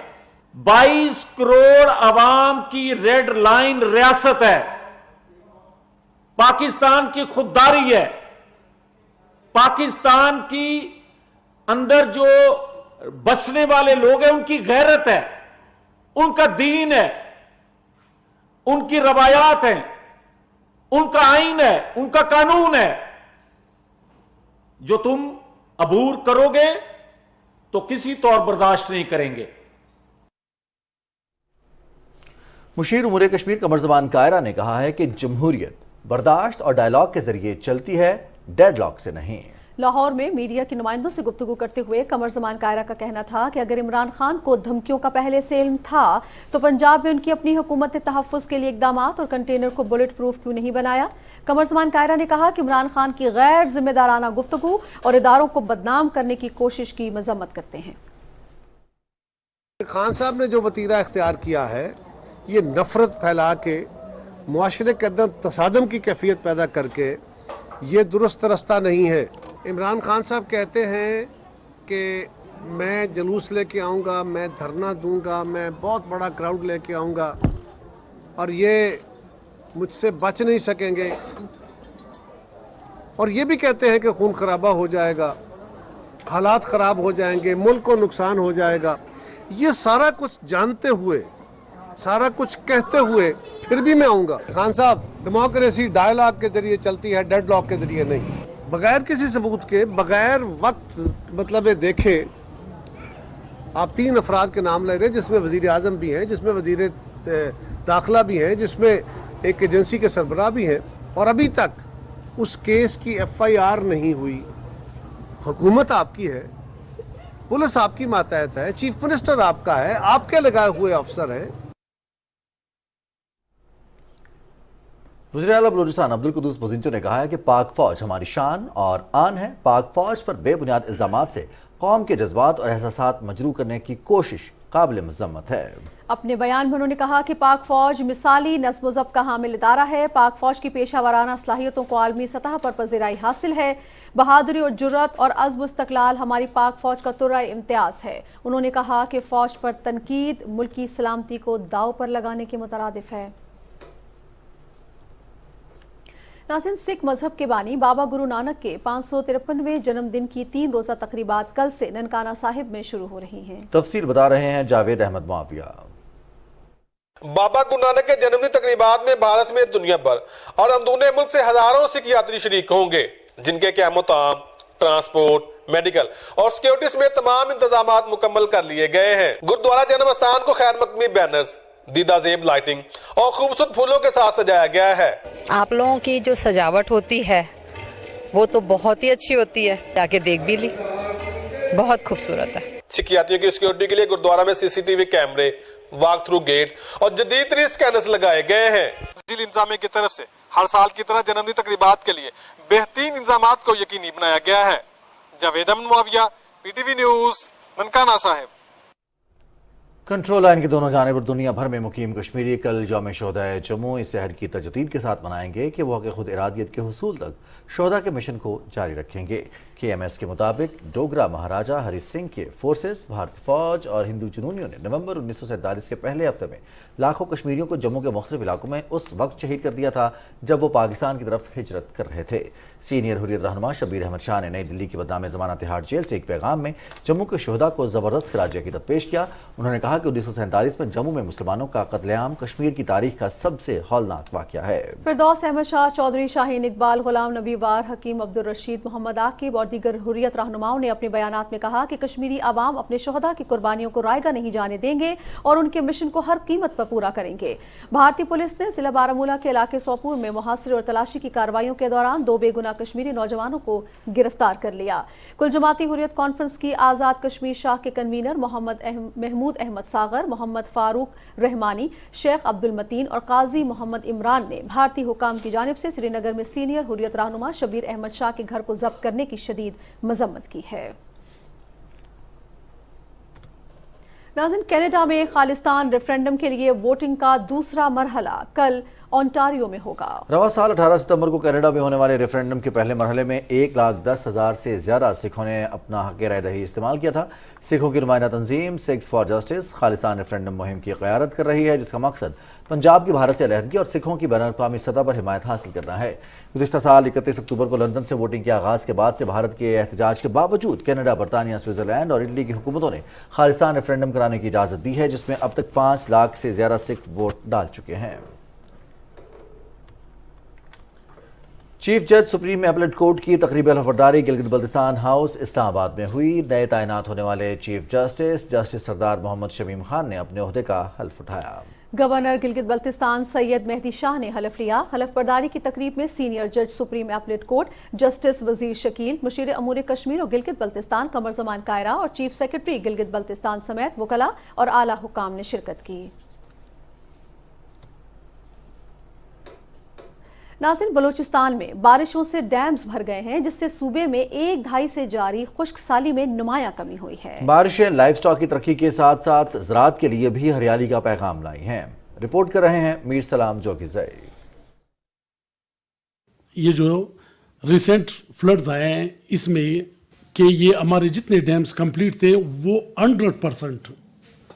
22 करोड़ अवाम की रेड लाइन रियासत है, पाकिस्तान की खुददारी है, पाकिस्तान की अंदर जो बसने वाले लोग हैं उनकी गैरत है, उनका दीन है, उनकी रवायात हैं, उनका आइन है, उनका कानून है। जो तुम अबूर करोगे तो किसी तौर बर्दाश्त नहीं करेंगे। मुशीर उमूर कश्मीर कमर ज़मान कायरा ने कहा है कि जमहूरियत बर्दाश्त और डायलॉग के जरिए चलती है, डेडलॉक से नहीं। लाहौर में मीडिया के नुमाइंदों से गुफ्तगू करते हुए कमर ज़मान कायरा का कहना था कि अगर इमरान खान को धमकियों का पहले से इल्म था तो पंजाब में उनकी अपनी हुकूमत ने तहफ़्फ़ुज़ के लिए इक़दामात और कंटेनर को बुलेट प्रूफ क्यों नहीं बनाया। कमर ज़मान कायरा ने कहा कि इमरान खान की गैर जिम्मेदाराना गुफ्तगू और इदारों को बदनाम करने की कोशिश की मजम्मत करते हैं। खान साहब ने जो वतीरा इख्तियार किया है, ये नफरत फैला के मुआशरे के अंदर तसादम की कैफियत पैदा करके, ये दुरुस्त रास्ता नहीं है। इमरान खान साहब कहते हैं कि मैं जुलूस लेके आऊँगा, मैं धरना दूंगा, मैं बहुत बड़ा क्राउड लेके आऊँगा और ये मुझसे बच नहीं सकेंगे, और ये भी कहते हैं कि खून खराबा हो जाएगा, हालात ख़राब हो जाएंगे, मुल्क को नुकसान हो जाएगा। ये सारा कुछ जानते हुए, सारा कुछ कहते हुए फिर भी मैं आऊँगा। खान साहब, डेमोक्रेसी डायलॉग के जरिए चलती है, डेडलॉक के जरिए नहीं। बगैर किसी सबूत के, बगैर वक्त मतलब देखे آپ 3 افراد کے نام لے رہے ہیں جس میں وزیر اعظم بھی ہیں, جس میں وزیر داخلہ بھی ہیں, جس میں ایک ایجنسی کے سربراہ بھی ہیں, اور ابھی تک اس کیس کی FIR نہیں ہوئی. حکومت آپ کی ہے, پولیس آپ کی ماتحت ہے, چیف منسٹر آپ کا ہے, آپ کے لگائے ہوئے افسر ہیں. وزیر اعلیٰ بلوچستان عبدالقدوس بزنجو نے کہا ہے کہ پاک فوج ہماری شان اور آن ہے. پاک فوج پر بے بنیاد الزامات سے قوم کے جذبات اور احساسات مجروح کرنے کی کوشش قابل مذمت ہے. اپنے بیان میں انہوں نے کہا کہ پاک فوج مثالی نظم و ضبط کا حامل ادارہ ہے. پاک فوج کی پیشہ ورانہ صلاحیتوں کو عالمی سطح پر پذیرائی حاصل ہے. بہادری اور جرت اور عزم و استقلال ہماری پاک فوج کا ترہ امتیاز ہے. انہوں نے کہا کہ فوج پر تنقید ملکی سلامتی کو داؤ پر لگانے کے مترادف ہے. ناظرین، سکھ مذہب کے بانی بابا گرو نانک کے 553ویں جنم دن کی 3 روزہ تقریبات کل سے ننکانہ صاحب میں شروع ہو رہی ہیں. تفصیل بتا رہے ہیں جاوید احمد معاویہ. بابا گرو نانک کے جنم دن تقریبات میں بھارت میں دنیا بھر اور اندرون ملک سے ہزاروں سکھ یاتری شریک ہوں گے، جن کے قیام و طعام، ٹرانسپورٹ، میڈیکل اور سیکیورٹی سمیت تمام انتظامات مکمل کر لیے گئے ہیں. گردوارہ جنم استھان کو خیر مقدمی بینرز، دیدہ زیب لائٹنگ اور خوبصورت پھولوں کے ساتھ سجایا گیا ہے. آپ لوگوں کی جو سجاوٹ ہوتی ہے وہ تو بہت ہی اچھی ہوتی ہے، جا کے دیکھ بھی لی، بہت خوبصورت ہے. سکھ یاتریوں کی سیکیورٹی کے لیے گردوارہ میں CCTV کیمرے، واک تھرو گیٹ اور جدید ترین سکینرز لگائے گئے ہیں. ضلع انتظامیہ کی طرف سے ہر سال کی طرح جنم دن تقریبات کے لیے بہترین انتظامات کو یقینی بنایا گیا ہے. جاوید احمد معاویہ، PTV نیوز، ننکانہ صاحب. کنٹرول لائن کی دونوں جانب اور دنیا بھر میں مقیم کشمیری کل یوم شہدائے جموں اس عہد کی تجدید کے ساتھ منائیں گے کہ وہ خود ارادیت کے حصول تک شہداء کے مشن کو جاری رکھیں گے. KMS کے مطابق ڈوگرا مہاراجہ ہری سنگھ کے فورسز، بھارتی فوج اور ہندو جنونیوں نے نومبر 1947 کے پہلے ہفتے میں لاکھوں کشمیریوں کو جموں کے مختلف علاقوں میں اس وقت شہید کر دیا تھا جب وہ پاکستان کی طرف ہجرت کر رہے تھے. سینئر حریت رہنما شبیر احمد شاہ نے نئی دلی کی بدنام زمانہ تہاڑ جیل سے ایک پیغام میں جموں کے شہداء کو زبردست خراج عقیدت پیش کیا. انہوں نے کہا کہ 1947 میں جموں میں مسلمانوں کا قتل عام کشمیر کی تاریخ کا سب سے ہولناک واقعہ ہے. فردوس احمد شاہ چودھری، شاہین اقبال، غلام نبی وار، حکیم عبدالرشید، محمد عاقب اور دیگر حریت رہنماؤں نے اپنے بیانات میں کہا کہ کشمیری عوام اپنے شہداء کی قربانیوں کو رائیگاں نہیں جانے دیں گے اور ان کے مشن کو ہر قیمت پر پورا کریں گے. بھارتی پولیس نے ضلع بارہمولہ کے علاقے سوپور میں محاصرے اور تلاشی کی کارروائیوں کے دوران 2 بے گناہ کشمیری نوجوانوں کو گرفتار کر لیا. کل جماعتی حریت کانفرنس کی آزاد کشمیر شاہ کے کنوینر محمود احمد ساغر، محمد فاروق رحمانی، شیخ عبد المتین اور قاضی محمد عمران نے بھارتی حکام کی جانب سے سری نگر میں سینئر حریت رہنما شبیر احمد شاہ کے گھر کو ضبط کرنے کی شدید مذمت کی ہے. ناظرین، کینیڈا میں خالستان ریفرینڈم کے لیے ووٹنگ کا دوسرا مرحلہ کل اونٹاریو میں ہوگا. رواں سال 18 ستمبر کو کینیڈا میں ہونے والے ریفرینڈم کے پہلے مرحلے میں 1,10,000 سے زیادہ سکھوں نے اپنا حق رائے دہی استعمال کیا تھا. سکھوں کی نمائندہ تنظیم Sikhs for justice Khalistan referendum مہم کی قیادت کر رہی ہے، جس کا مقصد پنجاب کی بھارت سے علیحدگی اور سکھوں کی بین الاقوامی سطح پر حمایت حاصل کرنا ہے. گزشتہ سال 31 اکتوبر کو لندن سے ووٹنگ کے آغاز کے بعد سے بھارت کے احتجاج کے باوجود کینیڈا، برطانیہ، سوئٹزرلینڈ اور اٹلی کی حکومتوں نے خالستان ریفرینڈم کرانے کی اجازت دی ہے، جس میں اب تک 5 لاکھ سے زیادہ سکھ ووٹ ڈال چکے ہیں. چیف جج سپریم اپیلیٹ کورٹ کی تقریبی حلفبرداری گلگت بلتستان ہاؤس اسلام آباد میں ہوئی. نئے تعینات ہونے والے چیف جسٹس سردار محمد شمیم خان نے اپنے عہدے کا حلف اٹھایا. گورنر گلگت بلتستان سید مہدی شاہ نے حلف لیا. حلف برداری کی تقریب میں سینئر جج سپریم اپیلیٹ کورٹ جسٹس وزیر شکیل، مشیر امور کشمیر اور گلگت بلتستان قمر زمان کائرہ اور چیف سیکرٹری گلگت بلتستان سمیت وکلاء اور اعلیٰ حکام نے شرکت کی. ناظرین، بلوچستان میں بارشوں سے ڈیمز بھر گئے ہیں، جس سے صوبے میں 1 دہائی سے جاری خشک سالی میں نمایاں کمی ہوئی ہے. بارشیں لائف سٹاک کی ترقی کے ساتھ ساتھ زراعت کے لیے بھی ہریالی کا پیغام لائی ہیں. رپورٹ کر رہے ہیں میر سلام جوگیزئی. یہ جو ریسنٹ فلڈز آئے ہیں اس میں کہ یہ ہمارے جتنے ڈیمز کمپلیٹ تھے وہ 100%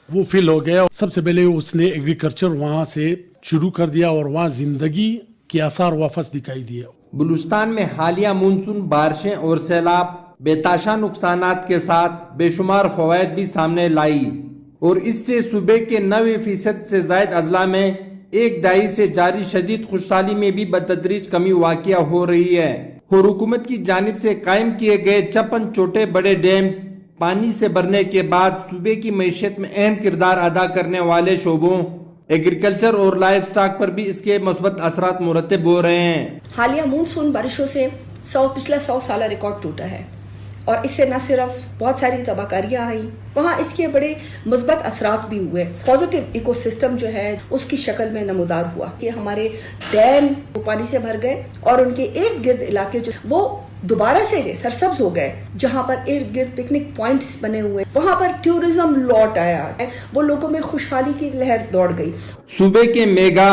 وہ فل ہو گیا. سب سے پہلے اس نے ایگریکلچر وہاں سے شروع کر دیا اور وہاں زندگی کے آثار واپس دکھائی دیا. بلوچستان میں حالیہ مونسون بارشیں اور سیلاب بے تحاشا نقصانات کے ساتھ بے شمار فوائد بھی سامنے لائی اور اس سے صوبے کے 90% سے زائد اضلاع میں 1 دہائی سے جاری شدید خشکسالی میں بھی بتدریج کمی واقع ہو رہی ہے. اور حکومت کی جانب سے قائم کیے گئے 56 چھوٹے بڑے ڈیمز पानी से भरने के बाद सूबे की मैशत में अहम किरदार अदा करने वाले शोबों एग्रीकल्चर और लाइव स्टॉक पर भी इसके मुस्बत असरात मुरतब हो रहे हैं। हालिया मानसून बारिशों से पिछला 100 साल रिकॉर्ड टूटा है और इससे न सिर्फ बहुत सारी तबाहकारियाँ आई, वहाँ इसके बड़े मुस्बत असरात भी हुए। पॉजिटिव इकोसिस्टम जो है उसकी शक्ल में नमूदार हुआ कि हमारे डैम पानी से भर गए और उनके इर्द गिर्द इलाके जो वो दोबारा से सरसब्ज हो गए, जहाँ पर इर्द गिर्द पिकनिक पॉइंट्स बने हुए, वहाँ पर टूरिज्म लौट आया, वो लोगों में खुशहाली की लहर दौड़ गई। सूबे के मेगा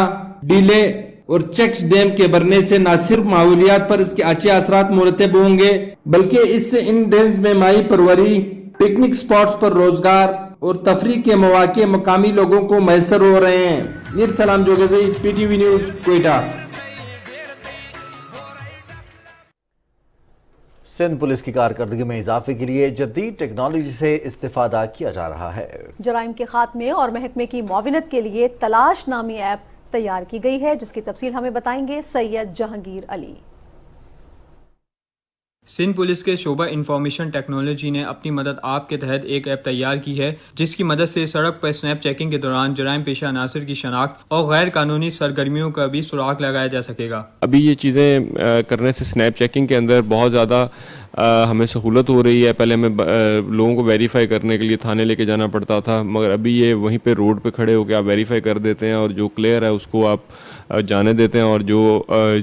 डीले और चेक्स डैम के भरने से न सिर्फ माहौलियात पर इसके अच्छे असरात मुरतब होंगे, बल्कि इससे इन डैम्स में माही परवरी, पिकनिक स्पॉट्स पर रोजगार और तफरीह के मौके मकामी लोगों को मैसर हो रहे हैं। मीर सलाम जोगेज़ई, PTV news, Quetta. Sindh police की कारकर्दगी में इजाफे के लिए जदीद टेक्नोलॉजी से इस्तेफादा किया जा रहा है। जराइम के खात्मे और महकमे की मुआविनत के लिए तलाश नामी ऐप तैयार की गई है, जिसकी तफसील हमें बताएंगे सैयद जहांगीर अली। सिंध पुलिस के शोबा इंफॉर्मेशन टेक्नोलॉजी ने अपनी मदद आप के तहत एक ऐप तैयार की है, जिसकी मदद से सड़क पर स्नैप चेकिंग के दौरान जराइम पेशा अनासर की शनाख्त और गैर कानूनी सरगर्मियों का भी सुराग लगाया जा सकेगा। अभी ये चीज़ें करने से स्नैप चेकिंग के अंदर बहुत ज़्यादा हमें सहूलत हो रही है। पहले हमें लोगों को वेरीफाई करने के लिए थाने लेके जाना पड़ता था, मगर अभी ये वहीं पे रोड पे खड़े होकर आप वेरीफाई कर देते हैं और जो क्लियर है उसको आप जाने देते हैं और जो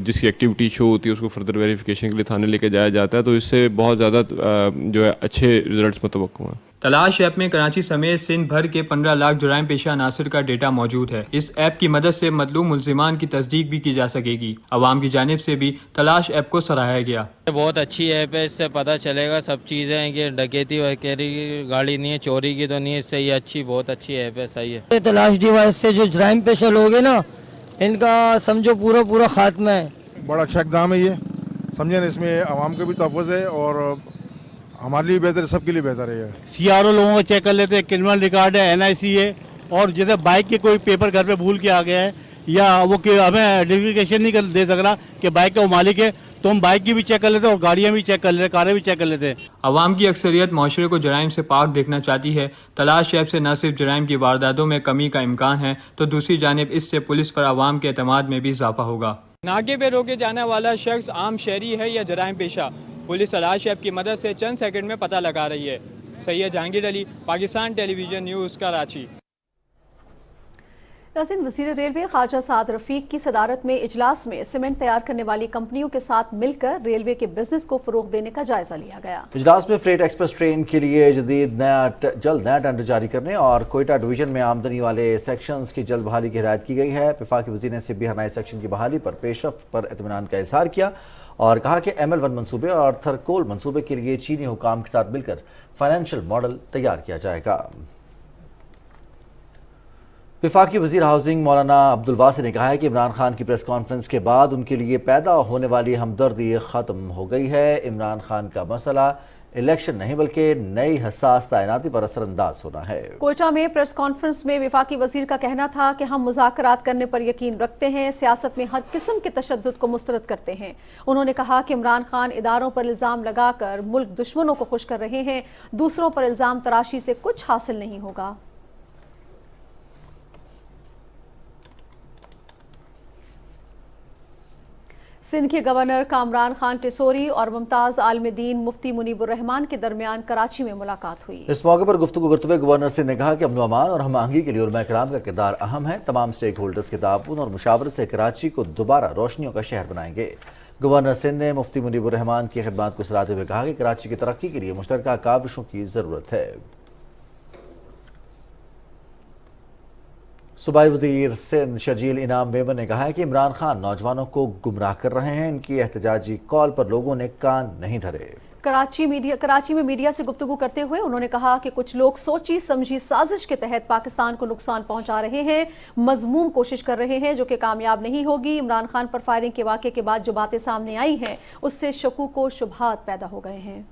जिसकी एक्टिविटी शो होती है उसको फर्दर वेरिफिकेशन के लिए थाने लेके जाया जाता है। तो इससे बहुत ज़्यादा जो है अच्छे रिजल्ट्स मुतवक्को हैं। तलाश ऐप में कराची समेत सिंध भर के 15 लाख जुराइम पेशा अनासर का डेटा मौजूद है। इस ऐप की मदद से मतलूब मुल्जिमान की तस्दीक भी की जा सकेगी। अवाम की जानिब से भी तलाश ऐप को सराहा गया। बहुत अच्छी ऐप है, इससे पता चलेगा सब चीज़ें हैं कि डकैती वगैरह की गाड़ी नहीं है, चोरी की तो नहीं है। इससे ये बहुत अच्छी ऐप है, सही है। तलाश डिवाइस से जो जुराइम पेशा लोग हैं ना, इनका समझो पूरा खात्मा है। बड़ा अच्छा इक़दाम है ये, समझे ना, इसमें आवाम का भी तहफ़्फ़ुज़ है और हमारे लिए बेहतर है, सबके लिए बेहतर है। CRO लोगों को चेक कर लेते हैं, क्रिमिनल रिकॉर्ड है, NIC है, और जैसे बाइक के कोई पेपर घर पे भूल के आ गया है या वो हमें आइडेंटिफिकेशन नहीं दे सक रहा कि बाइक का वो मालिक है, तो हम बाइक की भी चेक कर लेते हैं और गाड़ियाँ भी चेक कर लेते हैं, कारें भी चेक कर लेते हैं। अवाम की अक्सरियत माशरे को जराइम से पाक देखना चाहती है। तलाश ऐप से न सिर्फ जराइम की वारदातों में कमी का इम्कान है, तो दूसरी जानिब इससे पुलिस पर अवाम के एतमाद में भी इजाफा होगा। नाके पे रोके जाने वाला शख्स आम शहरी है या जराइम पेशा, पुलिस तलाश ऐप की मदद से चंद सेकंड में पता लगा रही है। Syed Jahangir Ali, Pakistan television news, Karachi. नाज़रीन, वज़ीर रेलवे ख्वाजा साद रफ़ीक की सदारत में इजलास में सीमेंट तैयार करने वाली कंपनियों के साथ मिलकर रेलवे के बिजनेस को फरोग देने का जायजा लिया गया। इजलास में फ्रेट एक्सप्रेस ट्रेन के लिए जल्द नया टेंडर जारी करने और कोयटा डिवीजन में आमदनी वाले सेक्शंस की जल्द बहाली की हिदायत की गई है। वफाकी वज़ीर ने सिब्बी हरनाई सेक्शन की बहाली पर पेशरफ्त पर इत्मीनान का इजहार किया और कहा कि ML1 मनसूबे और थरकोल मनसूबे के लिए चीनी हुकाम के साथ मिलकर फाइनेंशियल मॉडल तैयार किया जाएगा। वफाकी वज़ीर हाउसिंग मौलाना अब्दुल वासी ने कहा है कि इमरान खान की प्रेस कॉन्फ्रेंस के बाद उनके लिए पैदा होने वाली हमदर्दी ख़त्म हो गई है। इमरान खान का मसला इलेक्शन नहीं बल्कि नई हसास तैनाती पर असरअंदाज होना है। कोयटा में प्रेस कॉन्फ्रेंस में वफाकी वज़ीर का कहना था कि हम मुज़ाकरात करने पर यकीन रखते हैं, सियासत में हर किस्म के तशद्दुद को मुस्तरद करते हैं। उन्होंने कहा कि इमरान खान इदारों पर इल्ज़ाम लगाकर मुल्क दुश्मनों को खुश कर रहे हैं, दूसरों पर इल्ज़ाम तराशी से कुछ हासिल नहीं होगा। सिंध के गवर्नर कामरान खान टिसोरी और मुमताज़ आलमदीन मुफ्ती मुनीबुर रहमान के दरमियान कराची में मुलाकात हुई। इस मौके पर गुफ्तगू करते हुए गवर्नर सिंध ने कहा कि अमन अमान और हम आहंगी के लिए उलमा किराम का किरदार अहम है। तमाम स्टेक होल्डर्स के ताउन और मुशावरत से कराची को दोबारा रोशनियों का शहर बनाएंगे। गवर्नर सिंध ने मुफ्ती मुनीबुर रहमान की खिदमत को सराहते हुए कहा कि कराची की तरक्की के लिए मुश्तरका काविशों की ज़रूरत है। सूबाई वज़ीर सिंध शर्जील इनाम मेमन ने कहा है कि इमरान खान नौजवानों को गुमराह कर रहे हैं। इनकी एहतजाजी कॉल पर लोगों ने कान नहीं धरे। कराची में मीडिया से गुफ्तगू करते हुए उन्होंने कहा कि कुछ लोग सोची समझी साजिश के तहत पाकिस्तान को नुकसान पहुंचा रहे हैं, मजमूम कोशिश कर रहे हैं जो कि कामयाब नहीं होगी। इमरान खान पर फायरिंग के वाक़े के बाद जो बातें सामने आई हैं उससे शकूक व शुबहात पैदा हो गए हैं।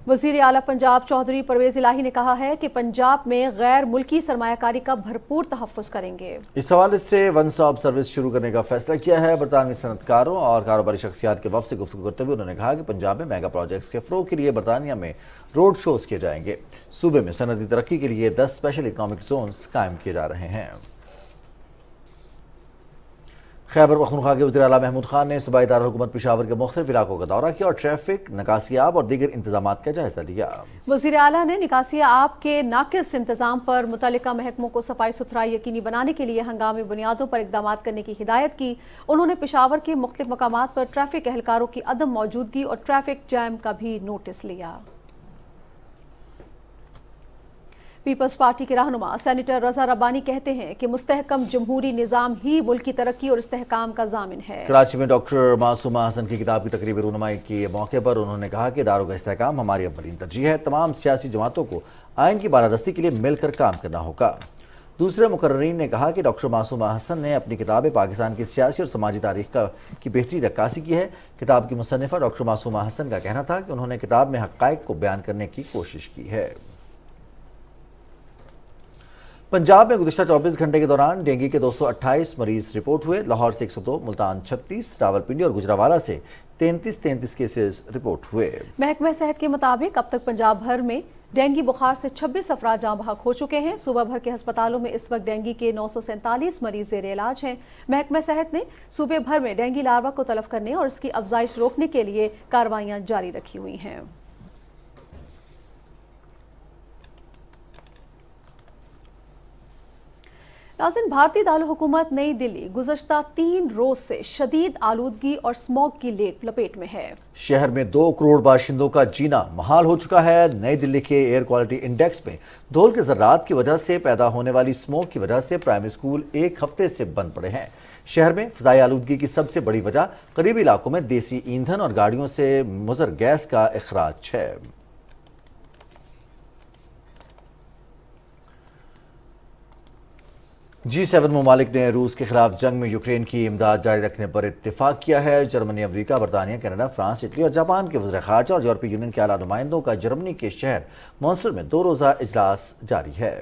वजीर आला पंजाब चौधरी परवेज इलाही ने कहा है कि पंजाब में गैर मुल्की सरमाया कारी का भरपूर तहफ़्फ़ुज़ करेंगे। इस हवाले से वन स्टॉप सर्विस शुरू करने का फैसला किया है। बरतानवी सनतकारों और कारोबारी शख्सियात के वफ़द से गुफ्तगू करते हुए उन्होंने कहा कि पंजाब में मेगा प्रोजेक्ट्स के फ़रोग़ के लिए बरतानिया में रोड शोज़ किए जाएंगे। सूबे में सनदी तरक्की के लिए 10 स्पेशल इकनॉमिक जोन्स कायम किए जा रहे हैं। खैबर पख्तूनख्वा के वज़ीर आला महमूद खान ने सूबाई दारुल-हुकूमत पेशावर के मुख्तलिफ इलाकों का दौरा किया और ट्रैफिक, निकासियाब और दीगर इंतजामात का जायजा लिया। वज़ीर आला ने निकासियाब के नाकिस इंतजाम पर मुतल्लिका महकमों को सफाई सुथराई यकीनी बनाने के लिए हंगामी बुनियादों पर इक़दाम करने की हिदायत की। उन्होंने पेशावर के मुख्तलिफ मकामात पर ट्रैफिक एहलकारों की अदम मौजूदगी और ट्रैफिक जैम का भी नोटिस लिया। पीपल्स पार्टी के रहनुमा सेनेटर रजा रब्बानी कहते हैं कि मुस्तहकम जमहूरी निज़ाम ही मुल्क की तरक्की और इस्तेहकाम का ज़ामिन है। कराची में डॉक्टर मासूमा हसन की किताब की तकरीबी रूनुमाई के मौके पर उन्होंने कहा कि इदारों का इस्तेहकाम हमारी अव्वलीन तरजीह है। तमाम सियासी जमातों को आइन की बालादस्ती के लिए मिलकर काम करना होगा। दूसरे मुकर्रीन ने कहा कि डॉक्टर मासूमा हसन ने अपनी किताब पाकिस्तान की सियासी और समाजी तारीख की बेहतरीन रक्कासी की है। किताब की मुसन्निफा डॉक्टर मासूमा हसन का कहना था कि उन्होंने किताब में हक़ाइक़ को बयान करने की कोशिश की है। पंजाब में गुज़िश्ता 24 घंटे के दौरान डेंगू के 228 मरीज रिपोर्ट हुए। लाहौर से 102, मुल्तान 36, रावलपिंडी और गुजरावाला से 33 केसेस रिपोर्ट हुए। महकमा सेहत के मुताबिक अब तक पंजाब भर में डेंगू बुखार से 26 अफराद जाँ बहक हो चुके हैं। सूबा भर के हस्पतालों में इस वक्त डेंगू के 947 मरीज ज़ेर इलाज हैं। महकमा सेहत ने सूबे भर में डेंगू लार्वा को तलफ करने और इसकी अफजाइश रोकने के लिए कार्रवाइयाँ जारी रखी हुई हैं। नाज़रीन, भारतीय दारुल-हुकूमत नई दिल्ली गुज़श्ता 3 रोज से शदीद आलूदगी और स्मॉग की लपेट में है। शहर में 2 करोड़ बाशिंदों का जीना मुहाल हो चुका है। नई दिल्ली के एयर क्वालिटी इंडेक्स में धूल के ज़र्रात की वजह से पैदा होने वाली स्मोक की वजह से प्राइमरी स्कूल एक हफ्ते से बंद पड़े हैं। शहर में फ़ज़ाई आलूदगी की सबसे बड़ी वजह करीबी इलाकों में देसी ईंधन और गाड़ियों से मुज़र गैस का इखराज है। G7 ममालिक ने रूस के खिलाफ जंग में यूक्रेन की इमदाद जारी रखने पर इत्तेफाक किया है। जर्मनी, अमेरिका, बरतानिया, कनाडा, फ्रांस, इटली और जापान के वज़ीर ख़ारजा और यूरोपीय यूनियन के आला नुमाइंदों का जर्मनी के शहर मॉन्स्टर में 2 रोज़ा इजलास जारी है।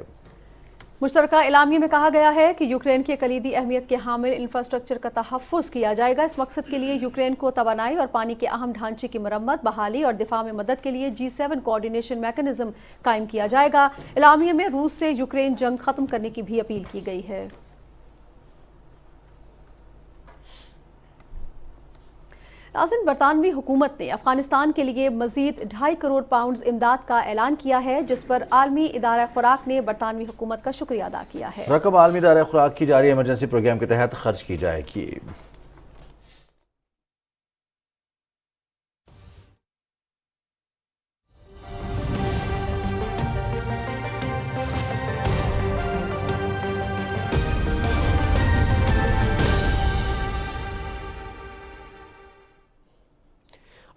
मुश्तरका एलामिया में कहा गया है कि यूक्रेन के कलीदी अहमियत के हामिल इंफ्रास्ट्रक्चर का तहफ़्फ़ुज़ किया जाएगा। इस मकसद के लिए यूक्रेन को तवानाई और पानी के अहम ढांचे की मरम्मत, बहाली और दिफा में मदद के लिए G7 कोऑर्डिनेशन मैकेनिज्म कायम किया जाएगा। एलामिया में रूस से यूक्रेन जंग ख़त्म करने की भी अपील की गई है। नाज़रीन, बरतानवी हुकूमत ने अफगानिस्तान के लिए मजीद 2.5 करोड़ पाउंड इमदाद का ऐलान किया है, जिस पर आलमी इदारा खुराक ने बरतानवी हुकूमत का शुक्रिया अदा किया है। रकम आलमी इदारा खुराक की जारी इमरजेंसी प्रोग्राम के तहत खर्च की जाएगी।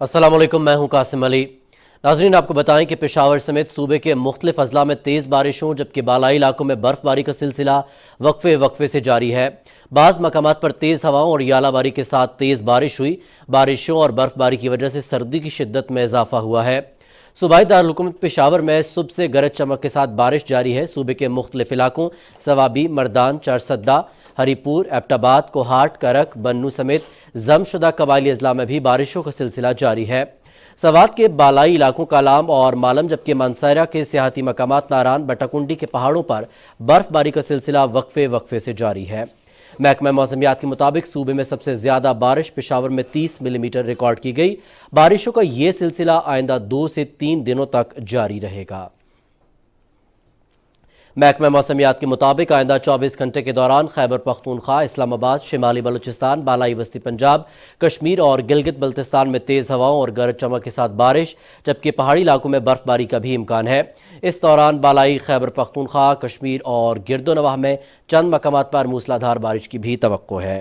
अस्सलाम वालेकुम, मैं हूं कासिम अली। नाजरीन, आपको बताएं कि पेशावर समेत सूबे के मुख्तलिफ अजला में तेज़ बारिशों जबकि बालाई इलाकों में बर्फबारी का सिलसिला वक्फे से जारी है। बाज़ मकामात पर तेज़ हवाओं और यालाबारी के साथ तेज़ बारिश हुई। बारिशों और बर्फबारी की वजह से सर्दी की शिद्दत में इजाफा हुआ है। सूबाई दारुल-हुकूमत पेशावर में सुबह से गरज चमक के साथ बारिश जारी है। सूबे के मुख्तलिफ इलाकों सवाबी, मर्दान, चारसद्दा, हरीपुर, एबटाबाद, कोहाट, करक, बन्नू समेत जमशुदा कबायली अजला में भी बारिशों का सिलसिला जारी है। सवात के बालाई इलाकों कालाम और मालम जबकि मानसरा के सियाहती मकामात नारान, बटाकुंडी के पहाड़ों पर बर्फबारी का सिलसिला वक्फे से जारी है। महकमा मौसमियात के मुताबिक सूबे में सबसे ज़्यादा बारिश पेशावर में 30 मिलीमीटर रिकॉर्ड की गई। बारिशों का ये सिलसिला आइंदा 2 से 3 दिनों तक जारी रहेगा। महकमा मौसमियात के मुताबिक आइंदा 24 घंटे के दौरान खैबर पख्तूनख्वा, इस्लामाबाद, शिमाली बलूचिस्तान, बालाई वस्ती पंजाब, कश्मीर और गिलगित बल्तिस्तान में तेज़ हवाओं और गरज चमक के साथ बारिश जबकि पहाड़ी इलाकों में बर्फबारी का भी इम्कान है। इस दौरान बालाई खैबर पख्तूनख्वा, कश्मीर और गिरदोनवाह में चंद मकामात पर मूसलाधार बारिश की भी तवक्को है।